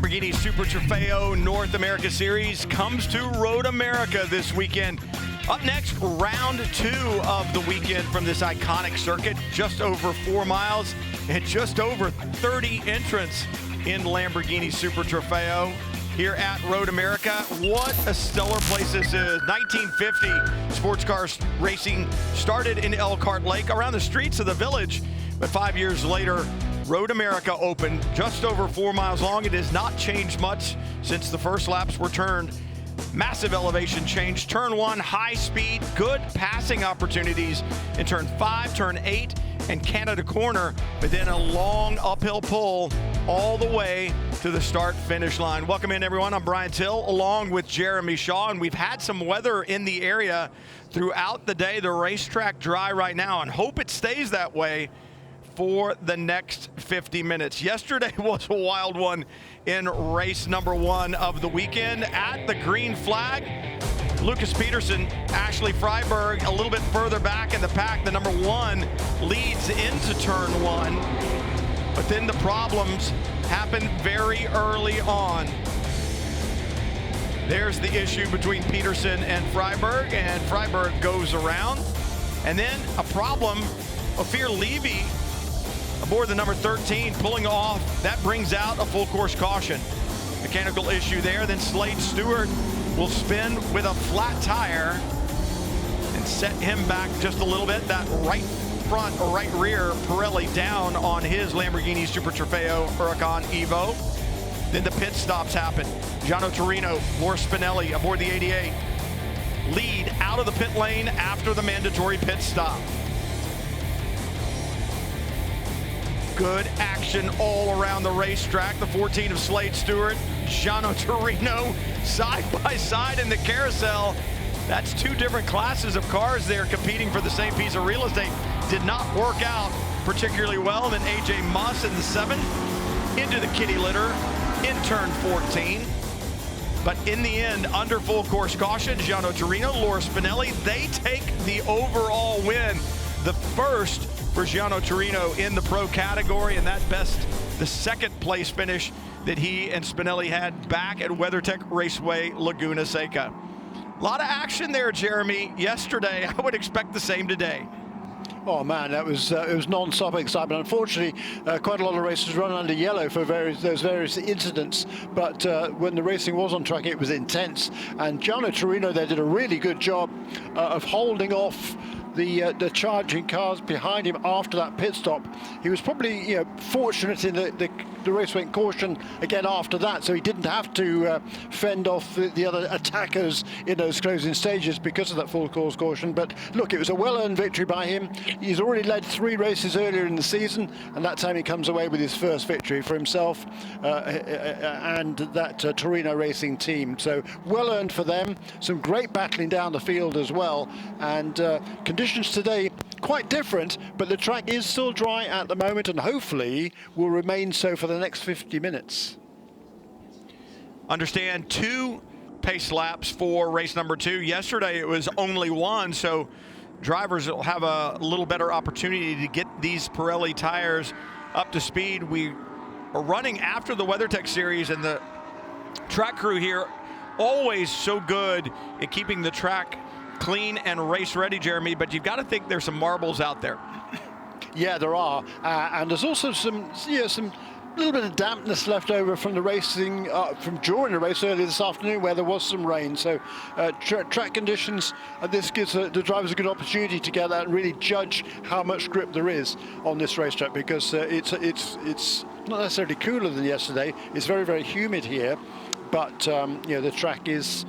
Lamborghini Super Trofeo North America Series comes to Road America this weekend. Up next, round 2 of the weekend from this iconic circuit, just over 4 miles and just over 30 entrants in Lamborghini Super Trofeo here at Road America. What a stellar place this is. 1950, sports cars racing started in Elkhart Lake around the streets of the village, but 5 years later, Road America opened just over 4 miles long. It has not changed much since the first laps were turned. Massive elevation change. Turn 1, high speed, good passing opportunities in turn 5, turn 8, and Canada Corner, but then a long uphill pull all the way to the start-finish line. Welcome in, everyone. I'm Brian Till, along with Jeremy Shaw, and we've had some weather in the area throughout the day. The racetrack dry right now, and hope it stays that way for the next 50 minutes. Yesterday was a wild one in race number 1 of the weekend. At the green flag, Lucas Peterson, Ashley Freiberg a little bit further back in the pack. The number 1 leads into turn 1, but then the problems happen very early on. There's the issue between Peterson and Freiberg goes around. And then a problem, Ophir Levy aboard the number 13 pulling off. That brings out a full course caution. Mechanical issue there. Then Slade Stewart will spin with a flat tire and set him back just a little bit. That right front or right rear Pirelli down on his Lamborghini Super Trofeo Huracan Evo. Then the pit stops happen. Gianno Torino, Laura Spinelli aboard the 88 lead out of the pit lane after the mandatory pit stop. Good action all around the racetrack. The 14 of Slade Stewart, Gianno Torino, side by side in the carousel. That's 2 different classes of cars there competing for the same piece of real estate. Did not work out particularly well. Then AJ Moss in the 7 into the kitty litter in turn 14. But in the end, under full course caution, Gianno Torino, Laura Spinelli, they take the overall win. The first for Gianno Torino in the pro category, and that the second place finish that he and Spinelli had back at WeatherTech Raceway Laguna Seca. A lot of action there, Jeremy, yesterday. I would expect the same today. Oh man, it was non-stop excitement. Unfortunately, quite a lot of races run under yellow for those various incidents. But when the racing was on track, it was intense. And Gianno Torino there did a really good job of holding off the charging cars behind him after that pit stop. He was probably fortunate in the race went caution again after that, so he didn't have to fend off the other attackers in those closing stages because of that full course caution. But look, it was a well-earned victory by him. He's already led 3 races earlier in the season, and that time he comes away with his first victory for himself and that Torino racing team. So well earned for them. Some great battling down the field as well, and conditions today quite different, but the track is still dry at the moment and hopefully will remain so for the next 50 minutes. Understand 2 pace laps for race number 2. Yesterday it was only 1, so drivers will have a little better opportunity to get these Pirelli tires up to speed. We are running after the WeatherTech series, and the track crew here always so good at keeping the track clean and race ready, Jeremy, but you've got to think there's some marbles out there. Yeah, there are, and there's also some little bit of dampness left over from the racing from during the race earlier this afternoon, where there was some rain. So track conditions, this gives the drivers a good opportunity to get out and really judge how much grip there is on this racetrack, because it's not necessarily cooler than yesterday. It's very, very humid here, but the track is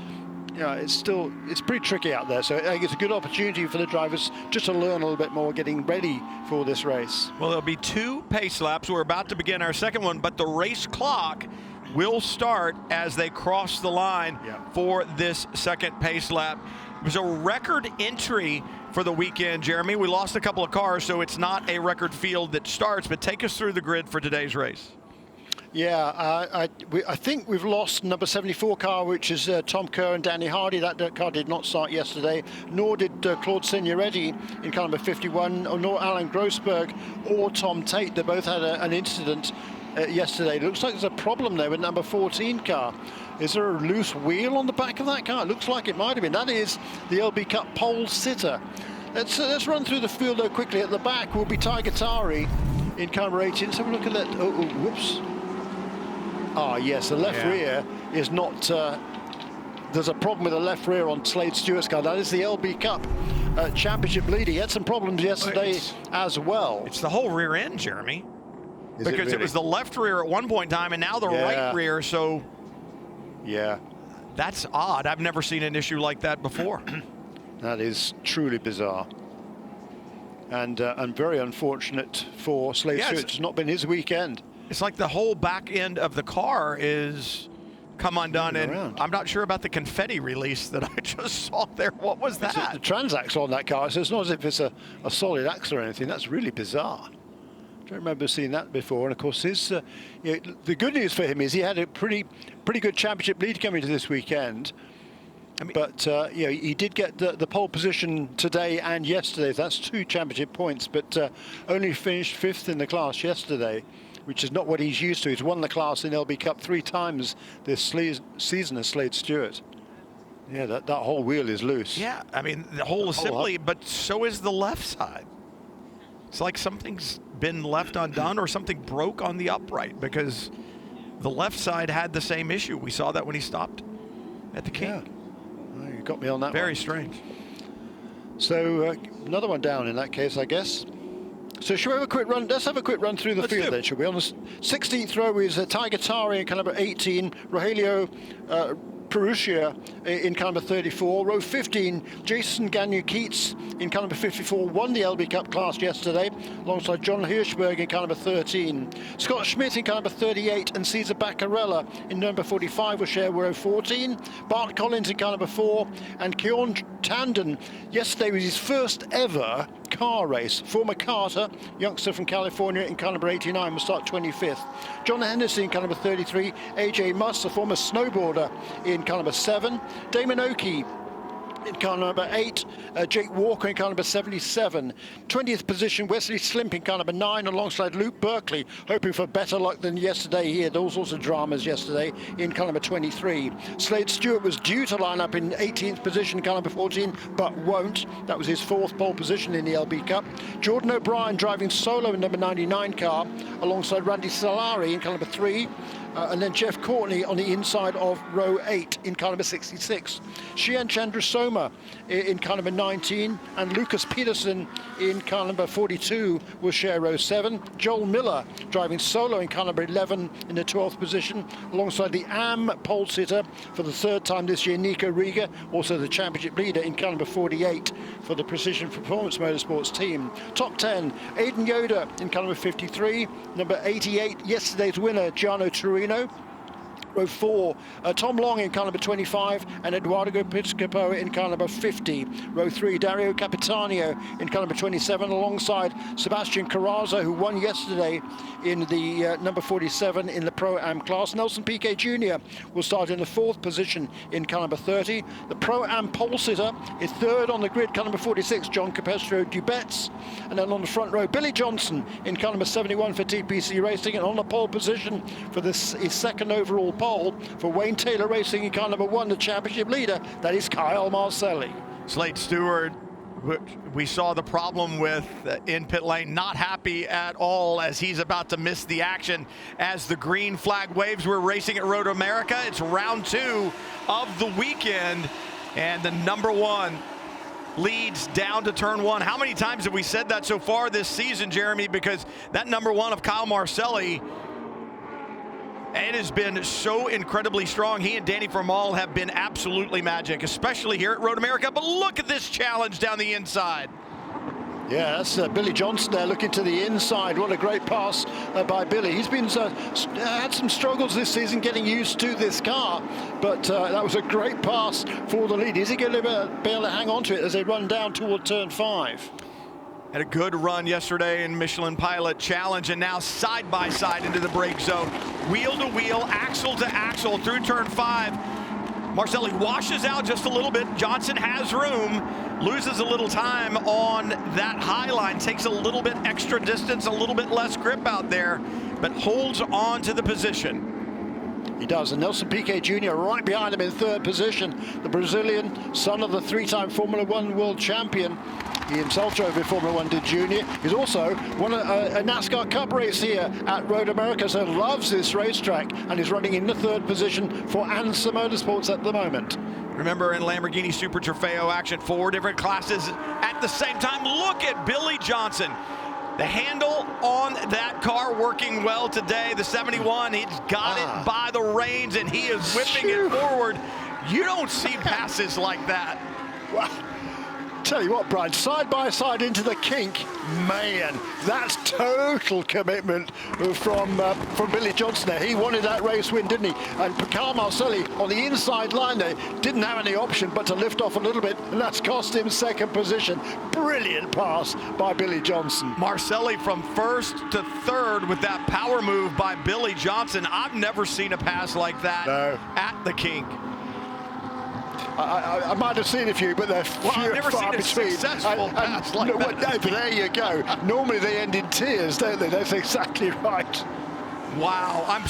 it's pretty tricky out there. So I think it's a good opportunity for the drivers just to learn a little bit more getting ready for this race. Well, there'll be 2 pace laps. We're about to begin our second one, but the race clock will start as they cross the line for this second pace lap. It was a record entry for the weekend, Jeremy. We lost a couple of cars, so it's not a record field that starts, but take us through the grid for today's race. Yeah, I think we've lost number 74 car, which is Tom Kerr and Danny Hardy. That car did not start yesterday, nor did Claude Signoretti in car number 51, nor Alan Grossberg or Tom Tate. They both had an incident yesterday. It looks like there's a problem there with number 14 car. Is there a loose wheel on the back of that car? It looks like it might have been. That is the LB Cup pole sitter. Let's run through the field though quickly. At the back will be Tiger Tari in car number 18. Let's have a look at that. Oh, whoops. Ah, yes, the left rear is not... there's a problem with the left rear on Slade Stewart's car. That is the LB Cup championship leader. He had some problems yesterday as well. It's the whole rear end, Jeremy. Because it was the left rear at one point in time and now the right rear, so... Yeah. That's odd. I've never seen an issue like that before. That is truly bizarre. And very unfortunate for Slade Stewart. It's not been his weekend. It's like the whole back end of the car is come undone, and I'm not sure about the confetti release that I just saw there. What was that? The transaxle on that car, so it's not as if it's a solid axle or anything. That's really bizarre. I don't remember seeing that before. And of course, the good news for him is he had a pretty good championship lead coming to this weekend. I mean, but he did get the pole position today and yesterday. That's 2 championship points, but only finished 5th in the class yesterday, which is not what he's used to. He's won the class in LB Cup 3 times this season as Slade Stewart. Yeah, that whole wheel is loose. Yeah, I mean, the whole assembly, but so is the left side. It's like something's been left undone or something broke on the upright, because the left side had the same issue. We saw that when he stopped at the King. Yeah. Oh, you got me on that Very one. strange. So another one down in that case, I guess. So shall we have a quick run? Let's have a quick run through the field then, shall we? On the 16th row is Tiger Tari in car number 18, Rogelio Perugia in car number 34. Row 15, Jason Gagnon-Keats in car number 54, won the LB Cup class yesterday, alongside John Hirschberg in car number 13. Scott Schmidt in car number 38, and Cesar Baccarella in number 45 will share row 14. Bart Collins in car number 4, and Keon Tandon. Yesterday was his first ever car race. Former Carter, youngster from California, in car number 89 will start 25th. John Hennessy in car number 33, AJ Muss, a former snowboarder, in car number 7. Damon Oakey in car number 8, Jake Walker in car number 77. 20th position, Wesley Slimp in car number 9, alongside Luke Berkeley, hoping for better luck than yesterday. He had all sorts of dramas yesterday in car number 23. Slade Stewart was due to line up in 18th position, car number 14, but won't. That was his 4th pole position in the LB Cup. Jordan O'Brien driving solo in number 99 car, alongside Randy Solari in car number 3. And then Jeff Courtney on the inside of row 8 in car number 66. Shian Chandrasoma in car number 19, and Lucas Peterson in car number 42 will share row 7. Joel Miller driving solo in car number 11 in the 12th position, alongside the AM pole sitter for the 3rd time this year, Nico Riga, also the championship leader in car number 48 for the Precision Performance Motorsports team. Top 10, Aidan Yoder in car number 53, number 88, yesterday's winner, Gianno Torino. Row 4, Tom Long in car number 25, and Eduardo Piscopo in car number 50. Row 3, Dario Capitanio in car number 27, alongside Sebastian Carrazza, who won yesterday in the number 47 in the Pro-Am class. Nelson Piquet Jr. will start in the 4th position in car number 30. The Pro-Am pole sitter is 3rd on the grid, car number 46, John Capestro Dubets. And then on the front row, Billy Johnson in car number 71 for TPC Racing, and on the pole position for this his 2nd overall pole for Wayne Taylor Racing in car number 1, the championship leader, that is Kyle Marcelli. Slade Stewart, we saw the problem with in pit lane, not happy at all as he's about to miss the action as the green flag waves. We're racing at Road America. It's round 2 of the weekend, and the number 1 leads down to turn 1. How many times have we said that so far this season, Jeremy? Because that number 1 of Kyle Marcelli, it has been so incredibly strong. He and Danny Formal have been absolutely magic, especially here at Road America. But look at this challenge down the inside. Yeah, that's Billy Johnson there looking to the inside. What a great pass by Billy. He's been had some struggles this season getting used to this car, but that was a great pass for the lead. Is he going to be able to hang on to it as they run down toward turn 5? Had a good run yesterday in Michelin Pilot Challenge, and now side by side into the brake zone. Wheel to wheel, axle to axle through turn 5. Marcelli washes out just a little bit. Johnson has room, loses a little time on that high line, takes a little bit extra distance, a little bit less grip out there. but holds on to the position. He does, and Nelson Piquet Jr. right behind him in third position. The Brazilian, son of the three-time Formula One world champion. He himself drove in Formula One, did Junior. He's also won a NASCAR Cup race here at Road America, so loves this racetrack, and is running in the third position for IMSA Motorsports at the moment. Remember, in Lamborghini Super Trofeo action, 4 different classes at the same time. Look at Billy Johnson. The handle on that car working well today. The 71, he's got it by the reins, and he is whipping it forward. You don't see passes like that. Wow. Tell you what, Brian, side by side into the kink, man, that's total commitment from Billy Johnson there. He wanted that race win, didn't he? And Carl Marcelli on the inside line there didn't have any option but to lift off a little bit, and that's cost him second position. Brilliant pass by Billy Johnson. Marcelli from first to third with that power move by Billy Johnson. I've never seen a pass like that at the kink. I might have seen a few, but they're few I've never far seen a between. successful pass like that. No, but there you go. Normally they end in tears, don't they? That's exactly right. Wow, I'm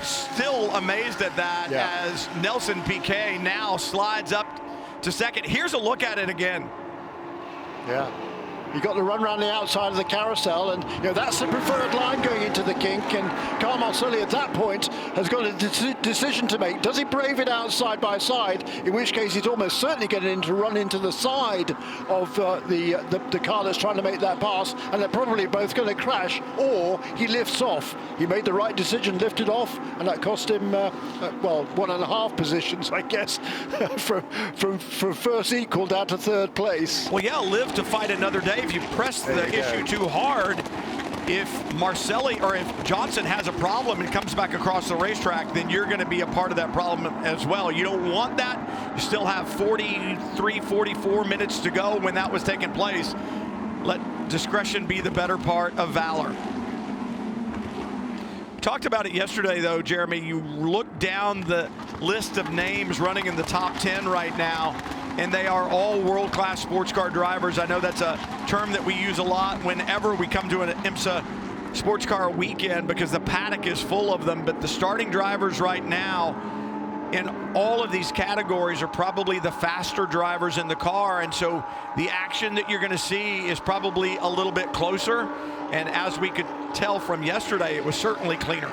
still amazed at that as Nelson Piquet now slides up to second. Here's a look at it again. Yeah. You got to run around the outside of the carousel, and that's the preferred line going into the kink. And Carl Marcelli at that point has got a decision to make. Does he brave it out side by side? In which case he's almost certainly getting to run into the side of the car that's trying to make that pass, and they're probably both going to crash. Or he lifts off. He made the right decision, lifted off, and that cost him well, 1.5 positions, I guess, from first equal down to third place. Well, yeah, live to fight another day. If you press the issue too hard, if Marcelli or if Johnson has a problem and comes back across the racetrack, then you're going to be a part of that problem as well. You don't want that. You still have 43, 44 minutes to go when that was taking place. Let discretion be the better part of valor. Talked about it yesterday, though, Jeremy. You look down the list of names running in the top 10 right now, and they are all world-class sports car drivers. I know that's a term that we use a lot whenever we come to an IMSA sports car weekend because the paddock is full of them. But the starting drivers right now in all of these categories are probably the faster drivers in the car, and so the action that you're going to see is probably a little bit closer. And as we could tell from yesterday, it was certainly cleaner.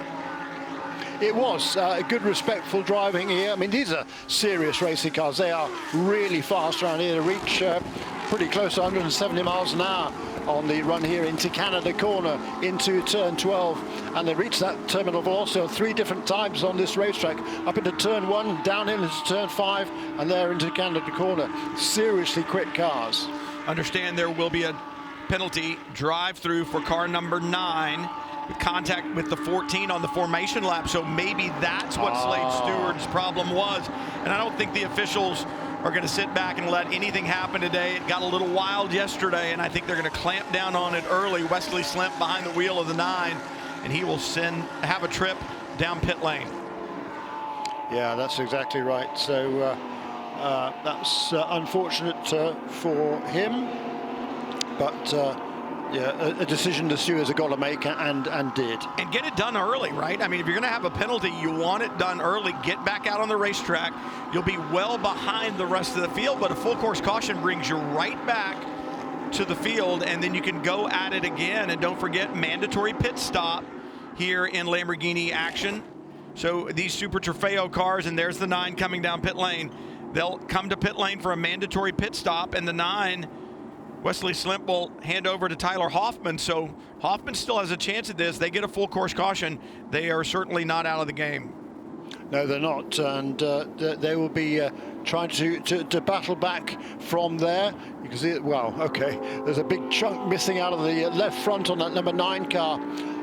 It was good, respectful driving here. I mean, these are serious racing cars. They are really fast around here to reach pretty close to 170 miles an hour on the run here into Canada Corner, into turn 12. And they reach that terminal velocity 3 different times on this racetrack, up into turn 1, downhill into turn 5, and there into Canada Corner. Seriously quick cars. Understand there will be a penalty drive-through for car number 9. Contact with the 14 on the formation lap, so maybe that's what Slade Stewart's problem was. And I don't think the officials are going to sit back and let anything happen today. It got a little wild yesterday, and I think they're going to clamp down on it early. Wesley Slimp behind the wheel of the 9, and he will have a trip down pit lane. Yeah, that's exactly right. So that's unfortunate for him, but yeah, a decision the stewards have got to make, and did. And get it done early, right? I mean, if you're going to have a penalty, you want it done early. Get back out on the racetrack. You'll be well behind the rest of the field, but a full course caution brings you right back to the field, and then you can go at it again. And don't forget, mandatory pit stop here in Lamborghini action. So these Super Trofeo cars, and there's the 9 coming down pit lane. They'll come to pit lane for a mandatory pit stop, and the 9, Wesley Slimp, will hand over to Tyler Hoffman. So Hoffman still has a chance at this. They get a full course caution. They are certainly not out of the game. No, they're not, and they will be trying to battle back from there. You can see it. Well, okay, there's a big chunk missing out of the left front on that number 9 car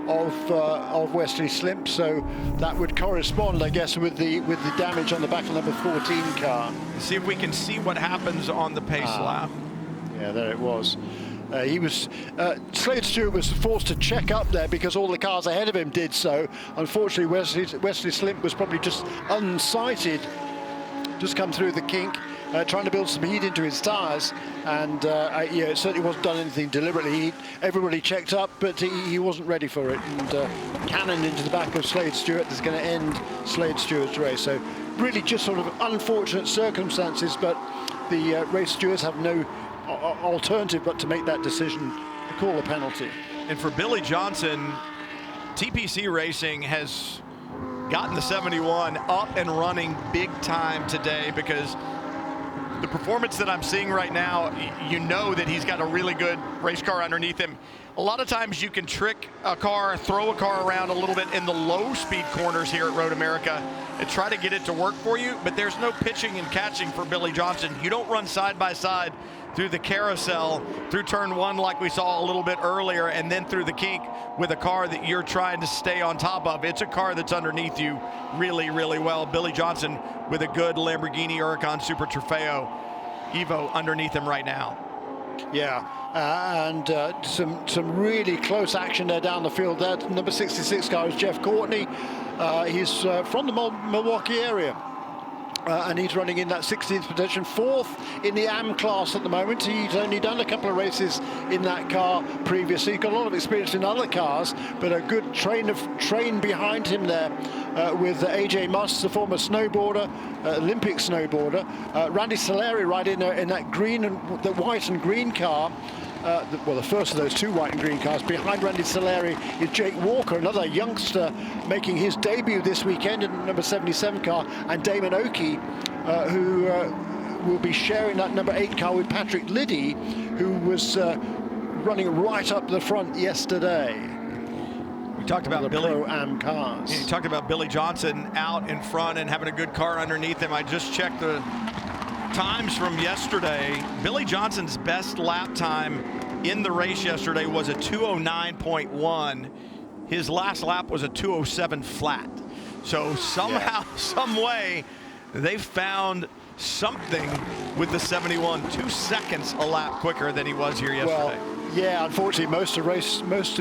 of Wesley Slimp, so that would correspond, I guess, with the damage on the back of number 14 car. See if we can see what happens on the pace lap. Yeah, there it was. Slade Stewart was forced to check up there because all the cars ahead of him did so. Unfortunately, Wesley Slimp was probably just unsighted, just come through the kink, trying to build some heat into his tyres, and yeah, it certainly wasn't done anything deliberately. Everybody checked up, but he wasn't ready for it, and cannoned into the back of Slade Stewart. That's going to end Slade Stewart's race. So really just sort of unfortunate circumstances, but the race stewards have no alternative but to make that decision to call a penalty. And for Billy Johnson, TPC Racing has gotten the 71 up and running big time today, because the performance that I'm seeing right now, you know that he's got a really good race car underneath him. A lot of times you can trick a car, throw a car around a little bit in the low speed corners here at Road America and try to get it to work for you, but there's no pitching and catching for Billy Johnson. You don't run side by side through the carousel, through turn one like we saw a little bit earlier, and then through the kink with a car that you're trying to stay on top of. It's a car that's underneath you really, really well. Billy Johnson with a good Lamborghini Huracan Super Trofeo Evo underneath him right now. Yeah, and some really close action there down the field. There, number 66 car is Jeff Courtney. He's from the Milwaukee area. And he's running in that 16th position, 4th in the AM class at the moment. He's only done a couple of races in that car previously. He's got a lot of experience in other cars, but a good train behind him there with AJ Muss, the former snowboarder, Olympic snowboarder. Randy Saleri right in that green and the white and green car. Well, the first of those two white and green cars. Behind Randy Saleri is Jake Walker, another youngster making his debut this weekend in the number 77 car, and Damon Oakey, who will be sharing that number 8 car with Patrick Liddy, who was running right up the front yesterday. We talked about Billy Pro-Am cars. You talked about Billy Johnson out in front and having a good car underneath him. I just checked the times from yesterday. Billy Johnson's best lap time in the race yesterday was a 209.1. His last lap was a 207 flat. So somehow, some way, they found something with the 71, 2 seconds a lap quicker than he was here yesterday. Well, yeah, unfortunately, most of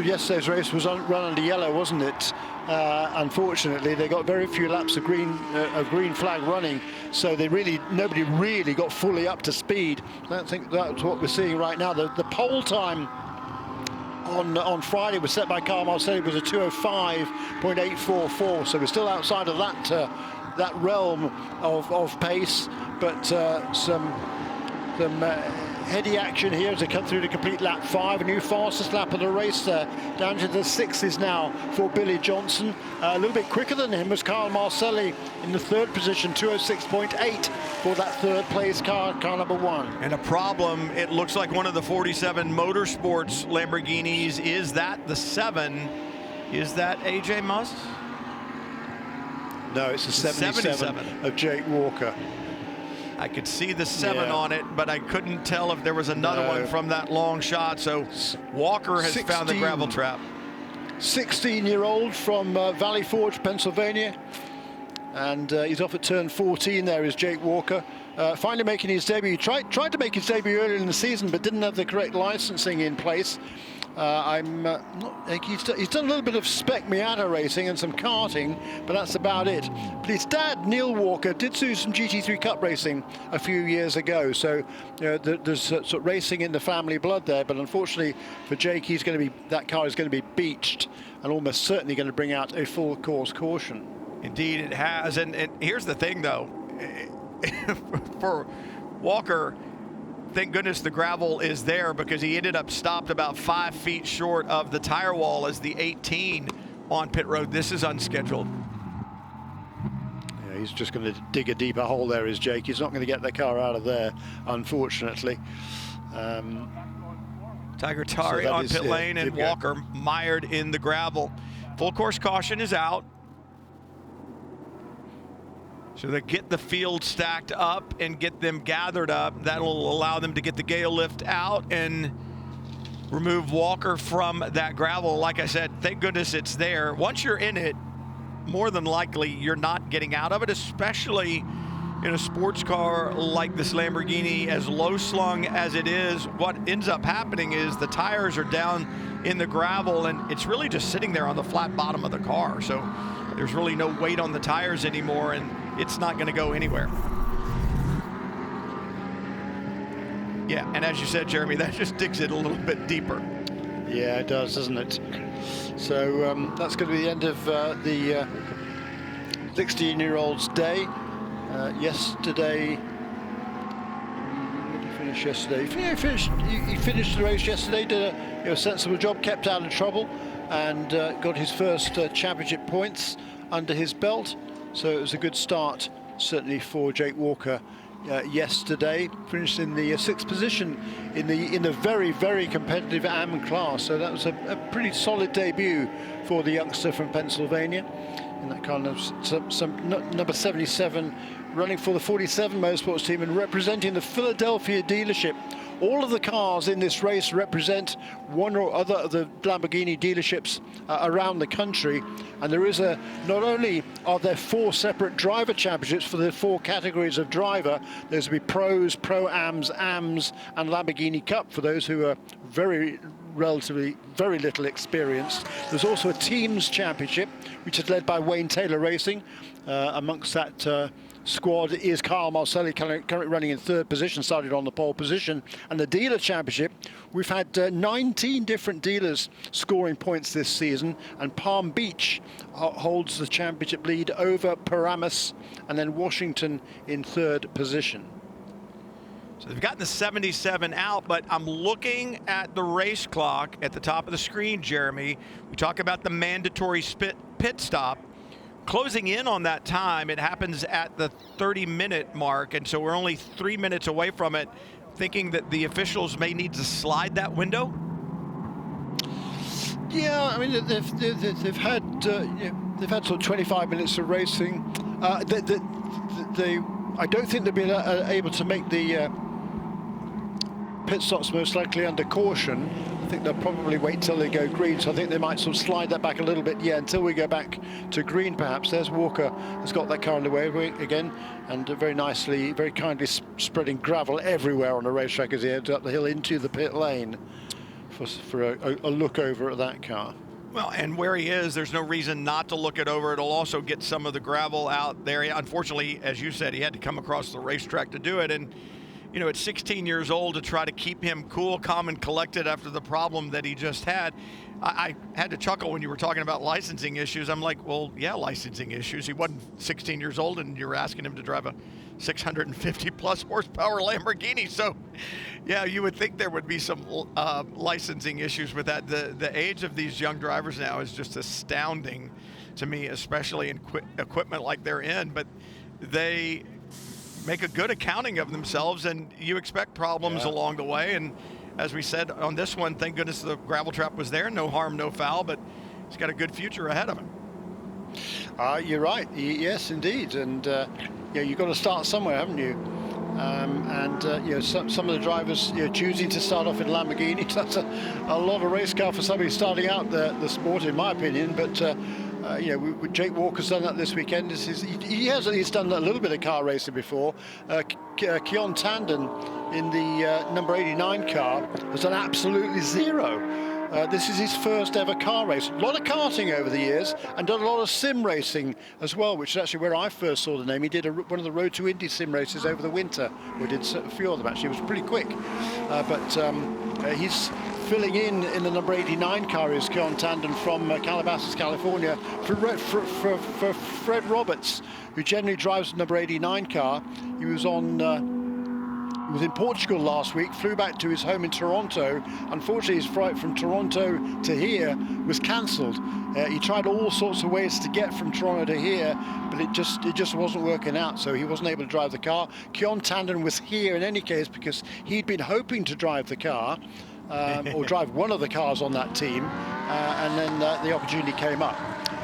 yesterday's race was run under yellow, wasn't it? Unfortunately, they got very few laps of green flag running, so nobody really got fully up to speed. I think that's what we're seeing right now. The pole time on Friday was set by Carl Marcelli was a 205.844, so we're still outside of that realm of pace, but some heady action here as they come through to complete lap 5. A new fastest lap of the race there, down to the 6s now for Billy Johnson. A little bit quicker than him was Carl Marcelli in the 3rd position, 206.8 for that 3rd place car number 1. And a problem, it looks like one of the 47 Motorsports Lamborghinis. Is that the 7? Is that AJ Muss? No, it's a 77 of Jake Walker. I could see the 7 on it, but I couldn't tell if there was another one from that long shot. So Walker has found the gravel trap. 16-year-old from Valley Forge, Pennsylvania. And he's off at turn 14 there is Jake Walker. Finally making his debut. He tried to make his debut earlier in the season, but didn't have the correct licensing in place. He's done a little bit of spec Miata racing and some karting, but that's about it. But his dad, Neil Walker, did do some GT3 Cup racing a few years ago, so there's sort of racing in the family blood there. But unfortunately for Jake, that car is going to be beached and almost certainly going to bring out a full course caution. Indeed, it has. And here's the thing, though, for Walker. Thank goodness the gravel is there, because he ended up stopped about 5 feet short of the tire wall as the 18 on pit road. This is unscheduled. Yeah, he's just going to dig a deeper hole there, is Jake. He's not going to get the car out of there, unfortunately. Tiger Tari on pit lane, and Walker mired in the gravel. Full course caution is out. So they get the field stacked up and get them gathered up. That'll allow them to get the gale lift out and remove Walker from that gravel. Like I said, thank goodness it's there. Once you're in it, more than likely you're not getting out of it, especially in a sports car like this Lamborghini, as low slung as it is. What ends up happening is the tires are down in the gravel, and it's really just sitting there on the flat bottom of the car. So there's really no weight on the tires anymore, and it's not going to go anywhere. Yeah, and as you said, Jeremy, that just digs it a little bit deeper. Yeah, it does, doesn't it? So that's going to be the end of the 16-year-old's day. Yesterday, what did he finish yesterday? He finished the race yesterday, did a sensible job, kept out of trouble, and got his first championship points under his belt. So it was a good start, certainly for Jake Walker. Yesterday, finished in the 6th position in the very, very competitive AM class. So that was a pretty solid debut for the youngster from Pennsylvania. And that kind of number 77, running for the 47 Motorsports team and representing the Philadelphia dealership. All of the cars in this race represent one or other of the Lamborghini dealerships around the country. And there is not only are there 4 separate driver championships for the 4 categories of driver, there's going to be pros, pro-ams, AMs, and Lamborghini Cup for those who are relatively very little experienced. There's also a teams championship, which is led by Wayne Taylor Racing. Amongst that squad is Carl Marcelli, currently running in 3rd position, started on the pole position. And the dealer championship, we've had 19 different dealers scoring points this season, and Palm Beach holds the championship lead over Paramus, and then Washington in 3rd position. So they've gotten the 77 out, but I'm looking at the race clock at the top of the screen, Jeremy. We talk about the mandatory pit stop. Closing in on that time, it happens at the 30-minute mark, and so we're only 3 minutes away from it, thinking that the officials may need to slide that window? Yeah, I mean, they've had sort of 25 minutes of racing. I don't think they'll be able to make the pit stops most likely under caution. I think they'll probably wait till they go green, so I think they might sort of slide that back a little bit, until we go back to green perhaps. There's Walker, has got that car underway again, and very nicely, very kindly spreading gravel everywhere on the racetrack as he heads up the hill into the pit lane for a look over at that car. Well, and where he is, there's no reason not to look it over. It'll also get some of the gravel out there. Unfortunately, as you said, he had to come across the racetrack to do it, and you know, at 16 years old, to try to keep him cool, calm, and collected after the problem that he just had. I had to chuckle when you were talking about licensing issues. I'm like, well, yeah, licensing issues. He wasn't 16 years old, and you're asking him to drive a 650-plus horsepower Lamborghini. So, yeah, you would think there would be some licensing issues with that. The age of these young drivers now is just astounding to me, especially in equipment like they're in. But they make a good accounting of themselves, and you expect problems along the way. And as we said on this one, thank goodness the gravel trap was there. No harm, no foul, but he's got a good future ahead of him. You're right. Yes, indeed. And you've got to start somewhere, haven't you? Some of the drivers choosing to start off in Lamborghini. That's a lot of race car for somebody starting out the sport, in my opinion. But Jake Walker's done that this weekend. He has at least done a little bit of car racing before. Keon Tandon in the number 89 car has done absolutely zero. This is his first ever car race. A lot of karting over the years, and done a lot of sim racing as well, which is actually where I first saw the name. He did one of the Road to Indy sim races over the winter. We did a few of them actually. It was pretty quick, but he's filling in the number 89 car is Keon Tandon from Calabasas, California, for Fred Roberts, who generally drives the number 89 car. He was in Portugal last week, flew back to his home in Toronto. Unfortunately, his flight from Toronto to here was cancelled. He tried all sorts of ways to get from Toronto to here, but it just wasn't working out, so he wasn't able to drive the car. Keon Tandon was here in any case because he'd been hoping to drive the car, or drive one of the cars on that team, and then the opportunity came up.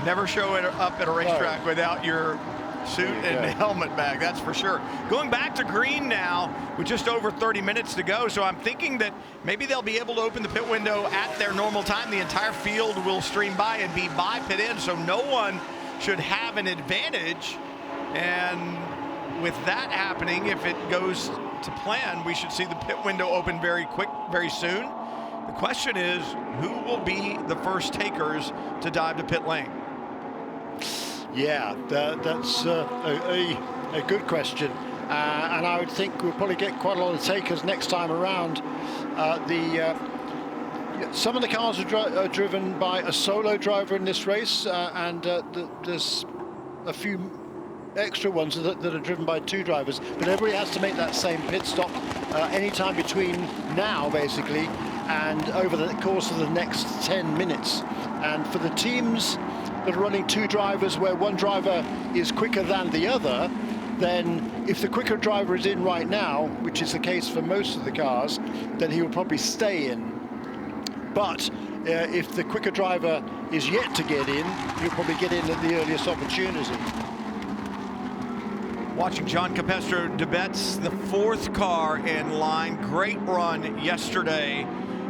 Never show it up at a racetrack without your suit and helmet bag, that's for sure. Going back to green now with just over 30 minutes to go, so I'm thinking that maybe they'll be able to open the pit window at their normal time. The entire field will stream by and be by pit in, so no one should have an advantage. And with that happening, if it goes to plan, we should see the pit window open very soon. The question is, who will be the first takers to dive to pit lane? Yeah, that's a good question. and I would think we'll probably get quite a lot of takers next time around. Some of the cars are driven by a solo driver in this race, and there's a few extra ones that are driven by 2 drivers, but everybody has to make that same pit stop anytime between now, basically, and over the course of the next 10 minutes. And for the teams that are running 2 drivers where one driver is quicker than the other, then if the quicker driver is in right now, which is the case for most of the cars, then he will probably stay in. But if the quicker driver is yet to get in, he'll probably get in at the earliest opportunity. Watching John Capestro Dubets, the 4th car in line. Great run yesterday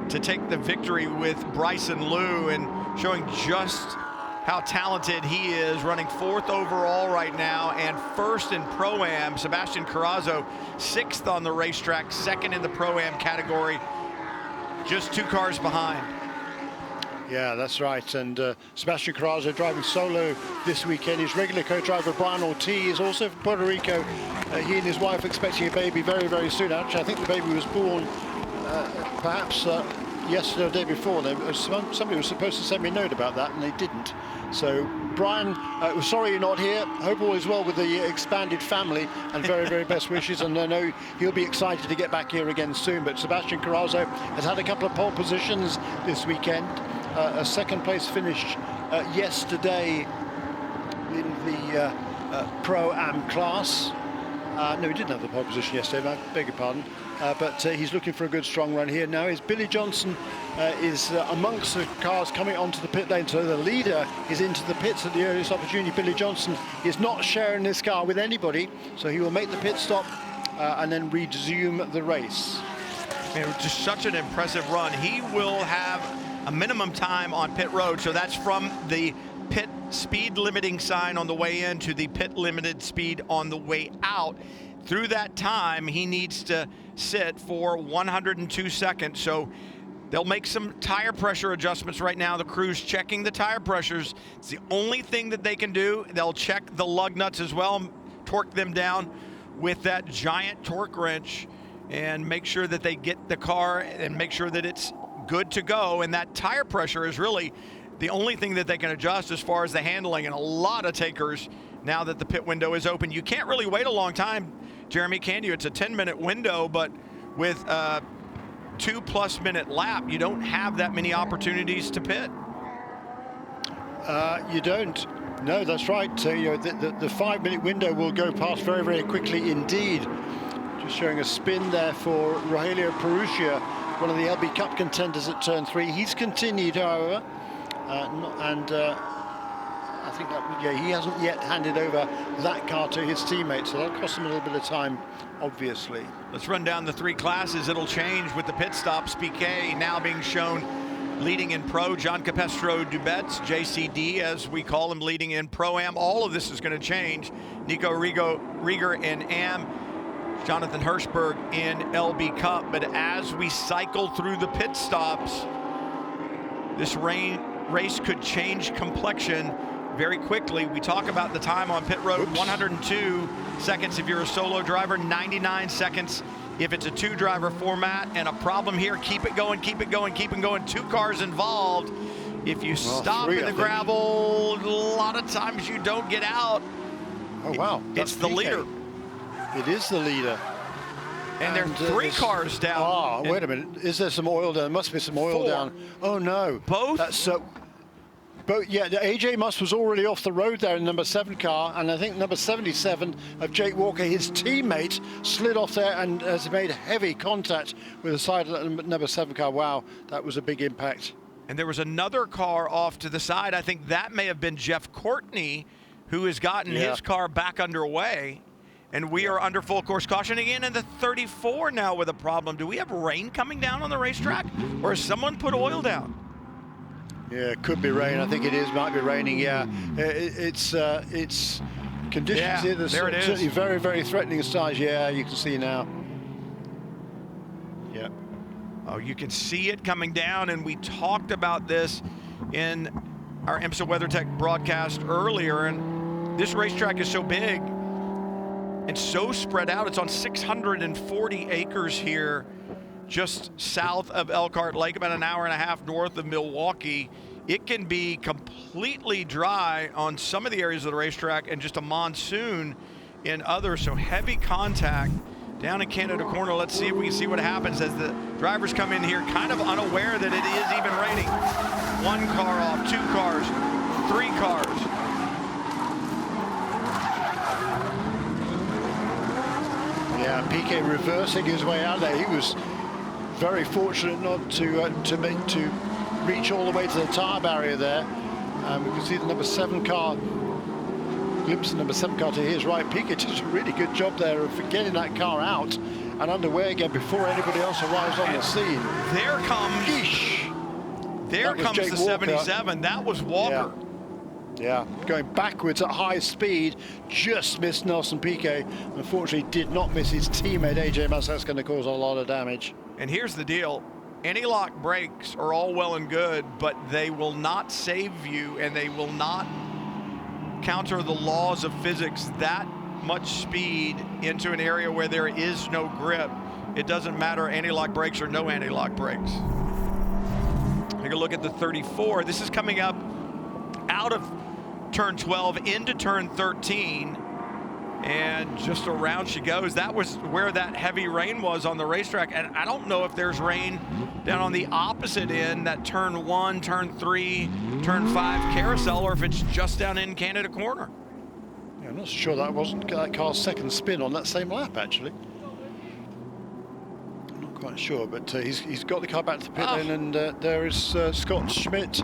to take the victory with Bryson Liu, and showing just how talented he is, running 4th overall right now and 1st in Pro-Am. Sebastian Carrazzo 6th on the racetrack, 2nd in the Pro-Am category, just 2 cars behind. Yeah, that's right. And Sebastian Carrazzo driving solo this weekend. His regular co-driver Brian Ortiz, also from Puerto Rico. He and his wife expecting a baby very, very soon. Actually, I think the baby was born perhaps yesterday or the day before. Somebody was supposed to send me a note about that, and they didn't. So, Brian, we're sorry you're not here. Hope all is well with the expanded family, and very, very best wishes. And I know he'll be excited to get back here again soon. But Sebastian Carrazzo has had a couple of pole positions this weekend. A 2nd place finish yesterday in the Pro-Am class. No, he didn't have the pole position yesterday, I beg your pardon. But he's looking for a good, strong run here. Now, Billy Johnson is amongst the cars coming onto the pit lane, so the leader is into the pits at the earliest opportunity. Billy Johnson is not sharing this car with anybody, so he will make the pit stop and then resume the race. Man, just such an impressive run. He will have a minimum time on pit road, so that's from the pit speed limiting sign on the way in to the pit limited speed on the way out. Through that time, he needs to sit for 102 seconds. So they'll make some tire pressure adjustments right now. The crew's checking the tire pressures. It's the only thing that they can do. They'll check the lug nuts as well, torque them down with that giant torque wrench, and make sure that they get the car and make sure that it's good to go. And that tire pressure is really the only thing that they can adjust as far as the handling, and a lot of takers now that the pit window is open. You can't really wait a long time, Jeremy, can you? It's a 10-minute window, but with a 2+ minute lap, you don't have that many opportunities to pit. You don't. No, that's right. So, you know, the 5-minute window will go past very, very quickly indeed. Just showing a spin there for Rogelio Perugia, one of the LB Cup contenders at turn 3. He's continued, however, I think that, yeah, he hasn't yet handed over that car to his teammate, so that'll cost him a little bit of time, obviously. Let's run down the 3 classes. It'll change with the pit stops. PK now being shown leading in Pro. John Capestro Dubets, JCD as we call him, leading in Pro-Am. All of this is going to change. Nico Rieger in Am. Jonathan Hirschberg in LB Cup. But as we cycle through the pit stops, this race could change complexion very quickly. We talk about the time on pit road, 102 seconds if you're a solo driver, 99 seconds if it's a 2-driver format. And a problem here, keep it going, keep it going, keep it going. 2 cars involved. If you stop in the gravel, a lot of times you don't get out. Oh, wow. It's the leader. It is the leader. And there are 3 cars down. Oh, wait a minute. Is there some oil down? There must be some oil 4. down. Oh, no. Both? That's yeah, AJ Muss was already off the road there in number 7 car, and I think number 77 of Jake Walker, his teammate, slid off there and has made heavy contact with the side of number 7 car. Wow, that was a big impact. And there was another car off to the side. I think that may have been Jeff Courtney, who has gotten his car back underway. And we are under full course caution again in the 34 now with a problem. Do we have rain coming down on the racetrack, or has someone put oil down? Yeah, it could be rain. I think it is. Might be raining. Yeah, it's conditions here. There it is. Certainly very, very threatening skies. Yeah, you can see now. Yeah. Oh, you can see it coming down, and we talked about this in our IMSA WeatherTech broadcast earlier. And this racetrack is so big. and so spread out. It's on 640 acres here, just south of Elkhart Lake, about an hour and a half north of Milwaukee. It can be completely dry on some of the areas of the racetrack and just a monsoon in others. So heavy contact down in Canada Corner. Let's see if we can see what happens as the drivers come in here kind of unaware that it is even raining. One car off, 2 cars, 3 cars. Yeah, Piquet reversing his way out there. He was very fortunate not to reach all the way to the tire barrier there. We can see the number 7 car, glimpse of number 7 car to his right. Piquet did a really good job there of getting that car out and underway again before anybody else arrives on the scene. There comes, there comes the 77. That was Walker. Yeah, going backwards at high speed, just missed Nelson Piquet. Unfortunately, did not miss his teammate AJ Mas. That's going to cause a lot of damage. And here's the deal. Anti-lock brakes are all well and good, but they will not save you, and they will not counter the laws of physics. That much speed into an area where there is no grip, it doesn't matter anti-lock brakes or no anti-lock brakes. Take a look at the 34. This is coming up out of turn 12 into turn 13, and just around she goes. That was where that heavy rain was on the racetrack, and I don't know if there's rain down on the opposite end, that turn 1, turn 3, turn 5 carousel, or if it's just down in Canada Corner. Yeah, I'm not sure that wasn't that car's second spin on that same lap, actually. I'm not quite sure, but he's got the car back to the pit lane, and there is Scott Schmidt,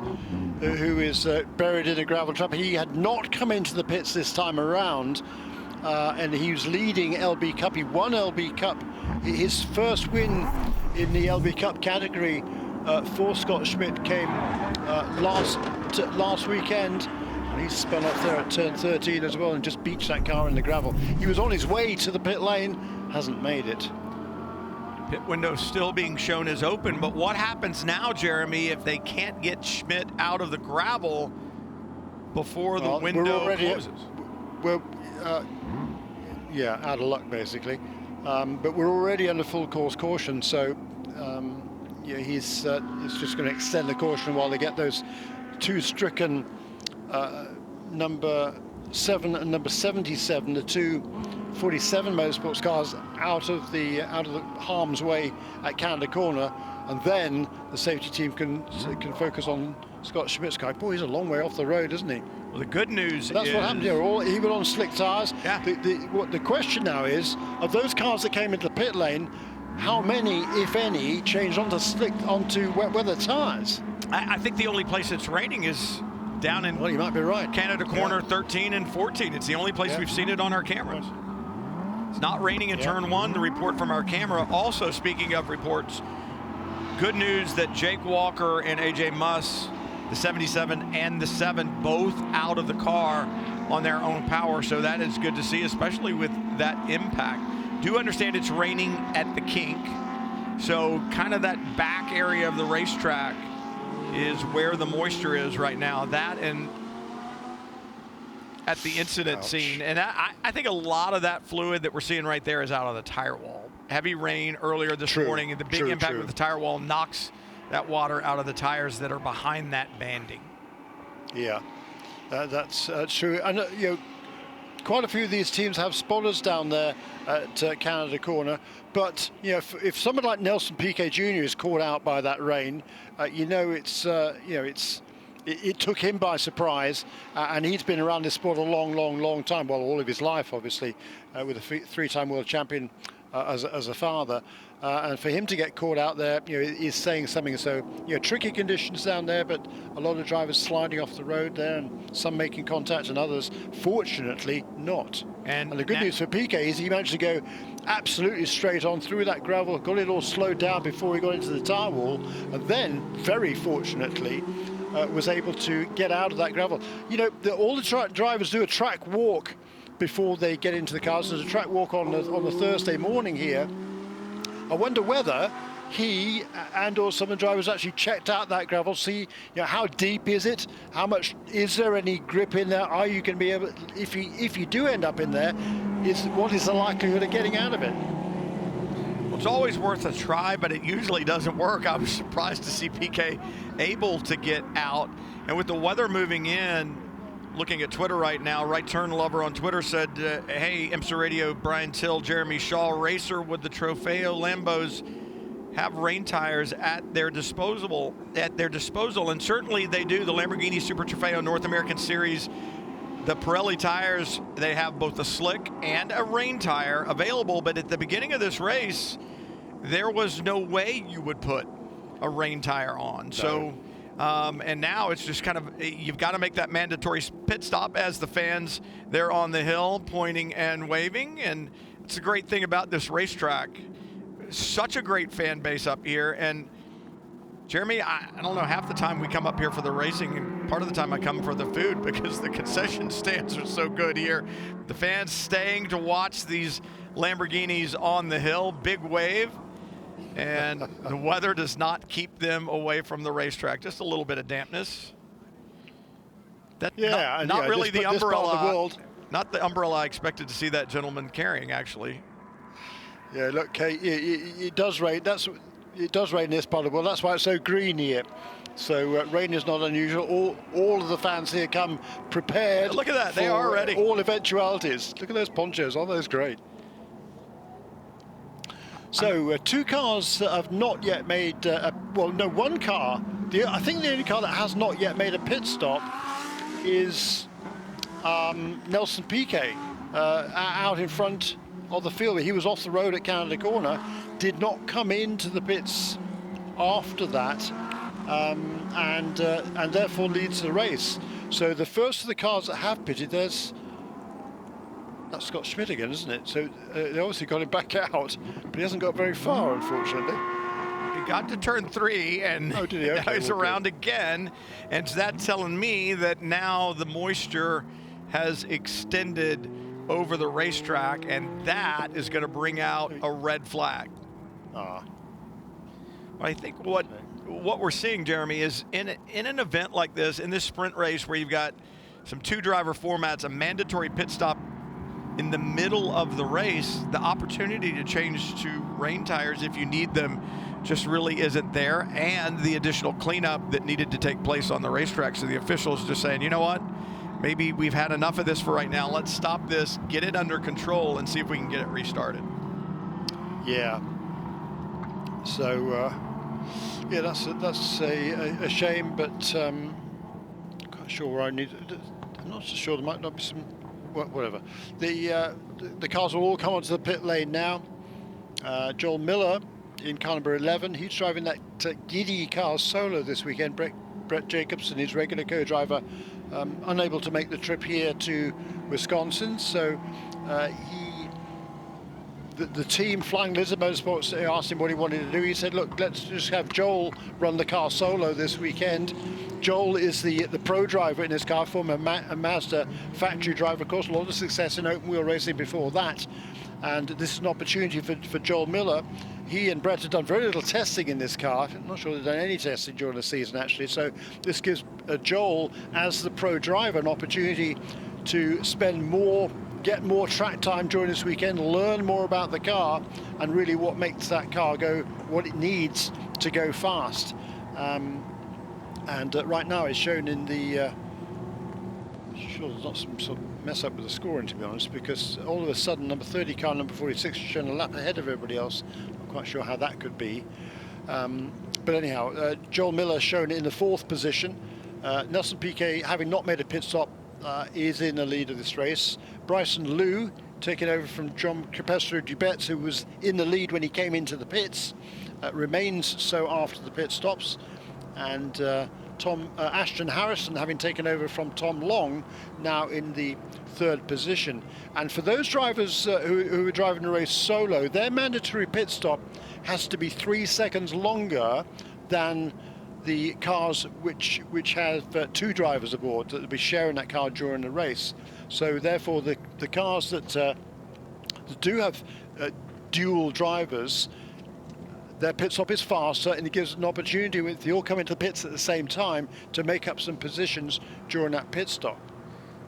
who is buried in a gravel trap. He had not come into the pits this time around, and he was leading LB Cup. He won LB Cup. His first win in the LB Cup category for Scott Schmidt came last weekend. And he spun off there at turn 13 as well and just beached that car in the gravel. He was on his way to the pit lane, hasn't made it. Pit window still being shown as open, but what happens now, Jeremy, if they can't get Schmidt out of the gravel before the window closes? Yeah, out of luck basically. But we're already under full course caution, so yeah, he's just going to extend the caution while they get those 2 stricken number 7 and number 77, the 2 47 motorsports cars out of the harm's way at Canada Corner, and then the safety team can focus on Scott Schmidt's car. Boy, he's a long way off the road, isn't he? Well, the good news that's what happened here. He was on slick tires. Yeah. The question now is, of those cars that came into the pit lane, how many, if any, changed onto wet weather tires? I think the only place it's raining is down in, well, you might be right, Canada Corner 13 and 14. It's the only place we've seen it on our cameras. It's not raining in turn 1, the report from our camera. Also, speaking of reports, good news that Jake Walker and AJ Muss, the 77 and the 7, both out of the car on their own power. So that is good to see, especially with that impact. Do understand it's raining at the kink. So kind of that back area of the racetrack is where the moisture is right now. That and at the incident scene. And I think a lot of that fluid that we're seeing right there is out of the tire wall. Heavy rain earlier this morning, and the big impact with the tire wall knocks that water out of the tires that are behind that banding. Yeah, that's true. And you know, quite a few of these teams have spotters down there at Canada Corner. But you know, if someone like Nelson Piquet Jr. is caught out by that rain, you know, it took him by surprise, and he's been around this sport a long time, well, all of his life, obviously, with a 3-time world champion as a father. And for him to get caught out there, you know, is saying something. So, you know, tricky conditions down there, but a lot of drivers sliding off the road there, and some making contact, and others, fortunately, not. And the good news for Piquet is he managed to go absolutely straight on through that gravel, got it all slowed down before he got into the tire wall, and then, very fortunately, was able to get out of that gravel. You know, all the drivers do a track walk before they get into the cars. There's a track walk on the Thursday morning here. I wonder whether he and or some of the drivers actually checked out that gravel, see, you know, how deep is it, how much, is there any grip in there, are you going to be able, if you do end up in there, what is the likelihood of getting out of it? Well, it's always worth a try, but it usually doesn't work. I was surprised to see PK able to get out. And with the weather moving in, looking at Twitter right now, Right Turn Lover on Twitter said, hey, IMSA Radio, Brian Till, Jeremy Shaw, racer with the Trofeo Lambos have rain tires at their disposal. And certainly they do. The Lamborghini Super Trofeo North American Series, the Pirelli tires, they have both a slick and a rain tire available. But at the beginning of this race, there was no way you would put a rain tire on. No. So, and now it's just kind of, you've got to make that mandatory pit stop as the fans, they're on the hill pointing and waving. And it's a great thing about this racetrack. Such a great fan base up here. And Jeremy, I don't know, half the time we come up here for the racing, and part of the time I come for the food because the concession stands are so good here. The fans staying to watch these Lamborghinis on the hill, big wave, and the weather does not keep them away from the racetrack. Just a little bit of dampness. Not really the umbrella. Not the umbrella I expected to see that gentleman carrying, actually. Yeah, look, Kate, it does rain. It does rain in this part of the world. That's why it's so green here. So rain is not unusual. All of the fans here come prepared. Look at that. They are ready. All eventualities. Look at those ponchos. Aren't those great? So two cars that have not yet made, one car. I think the only car that has not yet made a pit stop is Nelson Piquet out in front of the field. He was off the road at Canada Corner, did not come into the pits after that, and therefore leads the race. So the first of the cars that have pitted, that's Scott Schmidt again, isn't it? So they obviously got him back out, but he hasn't got very far, unfortunately. He got to turn 3, and did he? Okay, now he's around again, and that's telling me that now the moisture has extended over the racetrack, and that is going to bring out a red flag. I think what we're seeing, Jeremy, is in an event like this, in this sprint race where you've got some 2-driver formats, a mandatory pit stop in the middle of the race, the opportunity to change to rain tires if you need them just really isn't there, and the additional cleanup that needed to take place on the racetrack. So the officials just saying, you know what? Maybe we've had enough of this for right now. Let's stop this, get it under control, and see if we can get it restarted. Yeah. So, yeah, that's a shame, but I'm quite sure where I'm not so sure. There might not be some, whatever. The cars will all come onto the pit lane now. Joel Miller in car number 11. He's driving that giddy car solo this weekend. Brett Jacobson, his regular co-driver, unable to make the trip here to Wisconsin, so the team, Flying Lizard Motorsports, asked him what he wanted to do. He said, look, let's just have Joel run the car solo this weekend. Joel is the pro driver in his car, former Mazda factory driver, of course, a lot of success in open wheel racing before that, and this is an opportunity for Joel Miller. He and Brett have done very little testing in this car. I'm not sure they've done any testing during the season, actually. So this gives Joel, as the pro driver, an opportunity to get more track time during this weekend, learn more about the car, and really what makes that car go, what it needs to go fast. And right now it's shown in the... sure there's not some sort of mess up with the scoring, to be honest, because all of a sudden number 30 car, number 46 is shown a lap ahead of everybody else. Quite sure how that could be, but anyhow, Joel Miller shown in the 4th position. Nelson Piquet, having not made a pit stop, is in the lead of this race. Bryson Liu taking over from John Capestro Dubets, who was in the lead when he came into the pits, remains so after the pit stops, and Ashton Harrison having taken over from Tom Long, now in the 3rd position. And for those drivers who are driving the race solo, their mandatory pit stop has to be 3 seconds longer than the cars which have 2 drivers aboard that will be sharing that car during the race. So therefore the cars that do have dual drivers, their pit stop is faster, and it gives an opportunity, if they all come into the pits at the same time, to make up some positions during that pit stop.